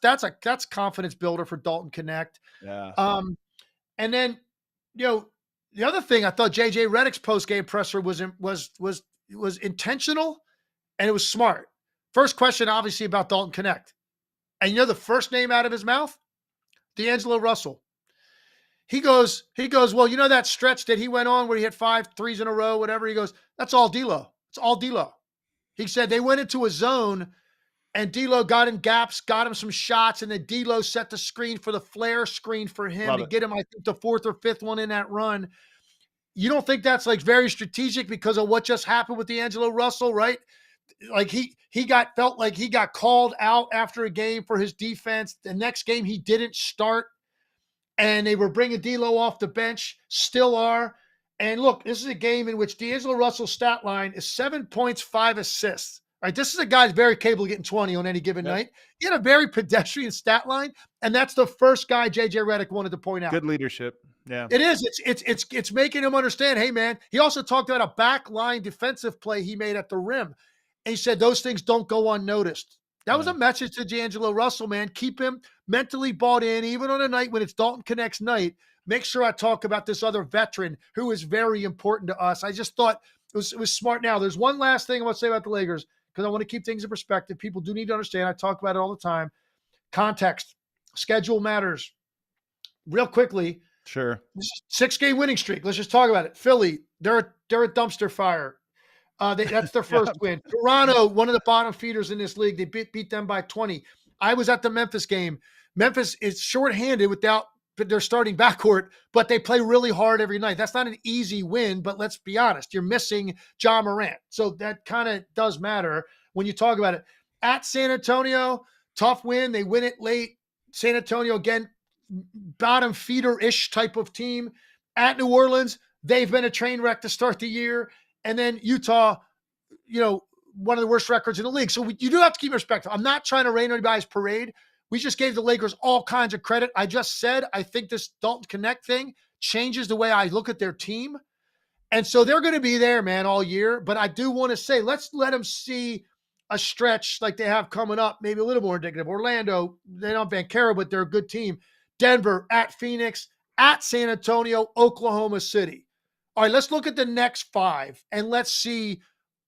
confidence builder for Dalton Knecht. Yeah. And then, the other thing I thought JJ Redick's post-game presser was intentional and it was smart. First question, obviously, about Dalton Knecht. And the first name out of his mouth? D'Angelo Russell. He goes, well, that stretch that he went on where he hit 5 threes in a row, whatever. He goes, that's all D'Lo. It's all D'Lo. He said they went into a zone and D'Lo got in gaps, got him some shots, and then D'Lo set the screen for the flare screen for him to get him, I think, the 4th or 5th one in that run. You don't think that's like very strategic because of what just happened with D'Angelo Russell, right? Like he felt like he got called out after a game for his defense. The next game he didn't start, and they were bringing D'Lo off the bench, still are. And look, this is a game in which D'Angelo Russell's stat line is 7 points, 5 assists. All right, this is a guy who's very capable of getting 20 on any given night. He had a very pedestrian stat line, and that's the first guy JJ Redick wanted to point out. Good leadership. Yeah, it is. It's making him understand. Hey, man. He also talked about a back line defensive play he made at the rim. And he said those things don't go unnoticed. That was a message to D'Angelo Russell, man. Keep him mentally bought in, even on a night when it's Dalton Knecht's night. Make sure I talk about this other veteran who is very important to us. I just thought it was smart. Now, there's one last thing I want to say about the Lakers because I want to keep things in perspective. People do need to understand. I talk about it all the time. Context. Schedule matters. Real quickly. Sure. 6-game winning streak. Let's just talk about it. Philly, they're a dumpster fire. That's their first win. Toronto, one of the bottom feeders in this league. They beat them by 20. I was at the Memphis game. Memphis is shorthanded without their starting backcourt, but they play really hard every night. That's not an easy win, but let's be honest. You're missing Ja Morant. So that kind of does matter when you talk about it. At San Antonio, tough win. They win it late. San Antonio, again, bottom feeder-ish type of team. At New Orleans, they've been a train wreck to start the year. And then Utah, one of the worst records in the league. So you do have to keep respect. I'm not trying to rain on anybody's parade. We just gave the Lakers all kinds of credit. I just said I think this Dalton Knecht thing changes the way I look at their team. And so they're going to be there, man, all year. But I do want to say, let's let them see a stretch like they have coming up, maybe a little more indicative. Orlando, they don't have Banchero, but they're a good team. Denver, at Phoenix, at San Antonio, Oklahoma City. All right, let's look at the next 5 and let's see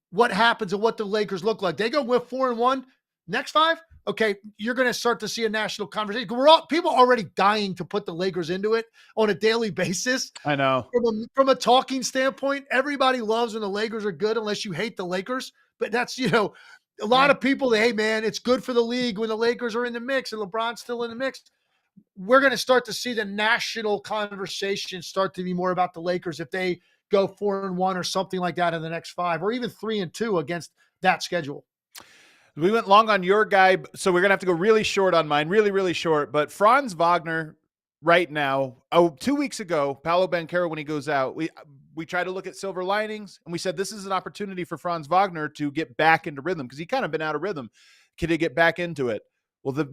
what happens and what the Lakers look like. They go with 4-1. Next 5, okay, you're going to start to see a national conversation. People are already dying to put the Lakers into it on a daily basis. I know. From a talking standpoint, everybody loves when the Lakers are good unless you hate the Lakers. But that's, a lot of people, hey, man, it's good for the league when the Lakers are in the mix and LeBron's still in the mix. We're going to start to see the national conversation start to be more about the Lakers if they go 4-1 or something like that in the next 5, or even 3-2 against that schedule. We went long on your guy, so we're going to have to go really short on mine, really, really short. But Franz Wagner right now, 2 weeks ago, Paolo Banchero, when he goes out, we try to look at silver linings, and we said this is an opportunity for Franz Wagner to get back into rhythm because he kind of been out of rhythm. Can he get back into it? Well,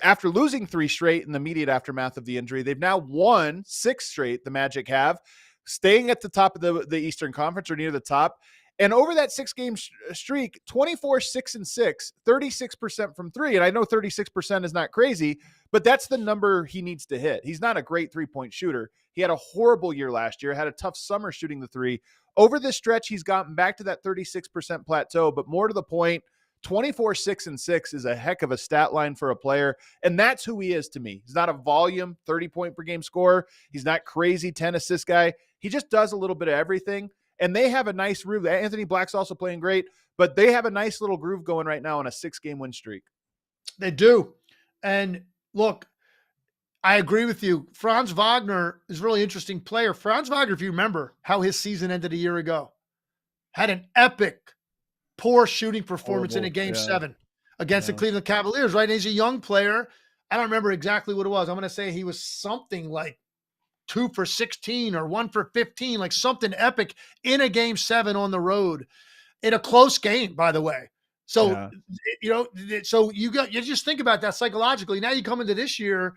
after losing 3 straight in the immediate aftermath of the injury, they've now won 6 straight, the Magic have, staying at the top of the Eastern Conference or near the top. And over that 6-game streak, 24, 6, and 6, 36% from 3. And I know 36% is not crazy, but that's the number he needs to hit. He's not a great 3-point shooter. He had a horrible year last year, had a tough summer shooting the 3. Over this stretch, he's gotten back to that 36% plateau, but more to the point, 24, 6, and 6 is a heck of a stat line for a player. And that's who he is to me. He's not a volume 30-point per game scorer. He's not crazy 10 assist guy. He just does a little bit of everything. And they have a nice groove. Anthony Black's also playing great, but they have a nice little groove going right now on a 6-game win streak. They do. And look, I agree with you. Franz Wagner is a really interesting player. Franz Wagner, if you remember how his season ended a year ago, had an epic, poor shooting performance in a game 7 against the Cleveland Cavaliers, right? And he's a young player. I don't remember exactly what it was. I'm going to say he was something like 2 for 16 or 1 for 15, like something epic in a game 7 on the road in a close game, by the way. So, so you just think about that psychologically. Now you come into this year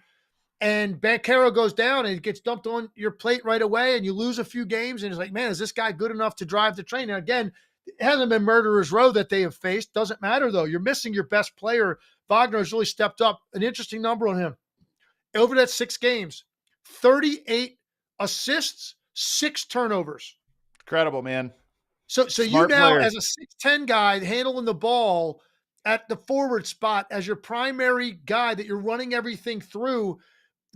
and Banchero goes down and it gets dumped on your plate right away and you lose a few games. And it's like, man, is this guy good enough to drive the train? Now, again, it hasn't been murderer's row that they have faced. Doesn't matter, though. You're missing your best player. Wagner has really stepped up. An interesting number on him. Over that 6 games, 38 assists, 6 turnovers. Incredible, man. So you now, as a 6'10" guy handling the ball at the forward spot as your primary guy that you're running everything through,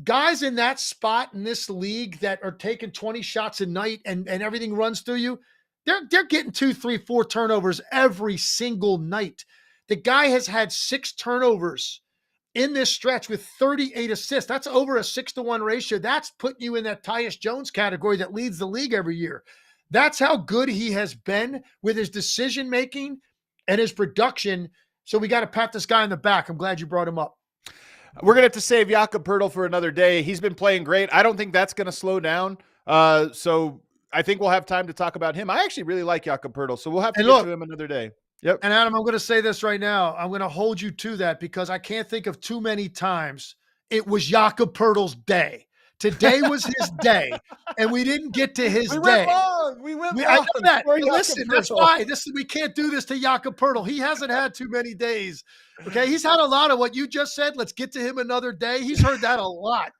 guys in that spot in this league that are taking 20 shots a night and everything runs through you, they're getting 2, 3, 4 turnovers every single night. The guy has had 6 turnovers in this stretch with 38 assists. That's over a 6-to-1 ratio. That's putting you in that Tyus Jones category that leads the league every year. That's how good he has been with his decision-making and his production. So we got to pat this guy on the back. I'm glad you brought him up. We're going to have to save Jakob Poeltl for another day. He's been playing great. I don't think that's going to slow down. So I think we'll have time to talk about him. I actually really like Jakob Poeltl, so we'll have to get to him another day. Yep. And Adam, I'm going to say this right now. I'm going to hold you to that because I can't think of too many times it was Jakob Poeltl's day. Today was his day, and we didn't get to his day. We went long. I know that. Listen, that's why we can't do this to Jakob Poeltl. He hasn't had too many days. Okay, he's had a lot of what you just said. Let's get to him another day. He's heard that a lot.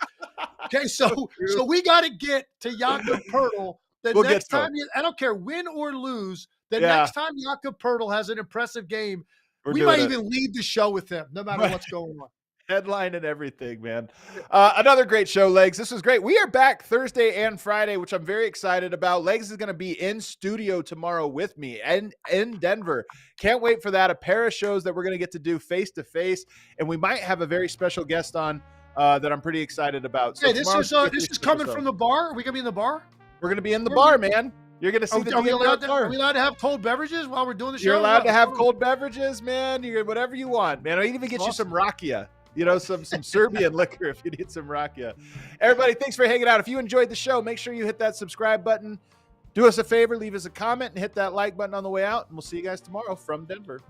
Okay, so we got to get to Jakob Poeltl next time. I don't care, win or lose. Next time Jakob Poeltl has an impressive game, we might even lead the show with him, no matter what's going on. Headline and everything, man. Another great show, Legs. This was great. We are back Thursday and Friday, which I'm very excited about. Legs is going to be in studio tomorrow with me and in Denver. Can't wait for that. A pair of shows that we're going to get to do face-to-face, and we might have a very special guest on that I'm pretty excited about. So this is coming from the bar? Are we going to be in the bar? We're going to be in the bar, man. You're going to see are we allowed to have cold beverages while we're doing the show? You're allowed to have cold beverages, man. You get whatever you want, man. I'll even get you some rakia. Some Serbian liquor if you need some rakia. Everybody, thanks for hanging out. If you enjoyed the show, make sure you hit that subscribe button. Do us a favor, leave us a comment, and hit that like button on the way out. And we'll see you guys tomorrow from Denver.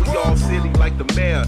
We all silly like the mayor.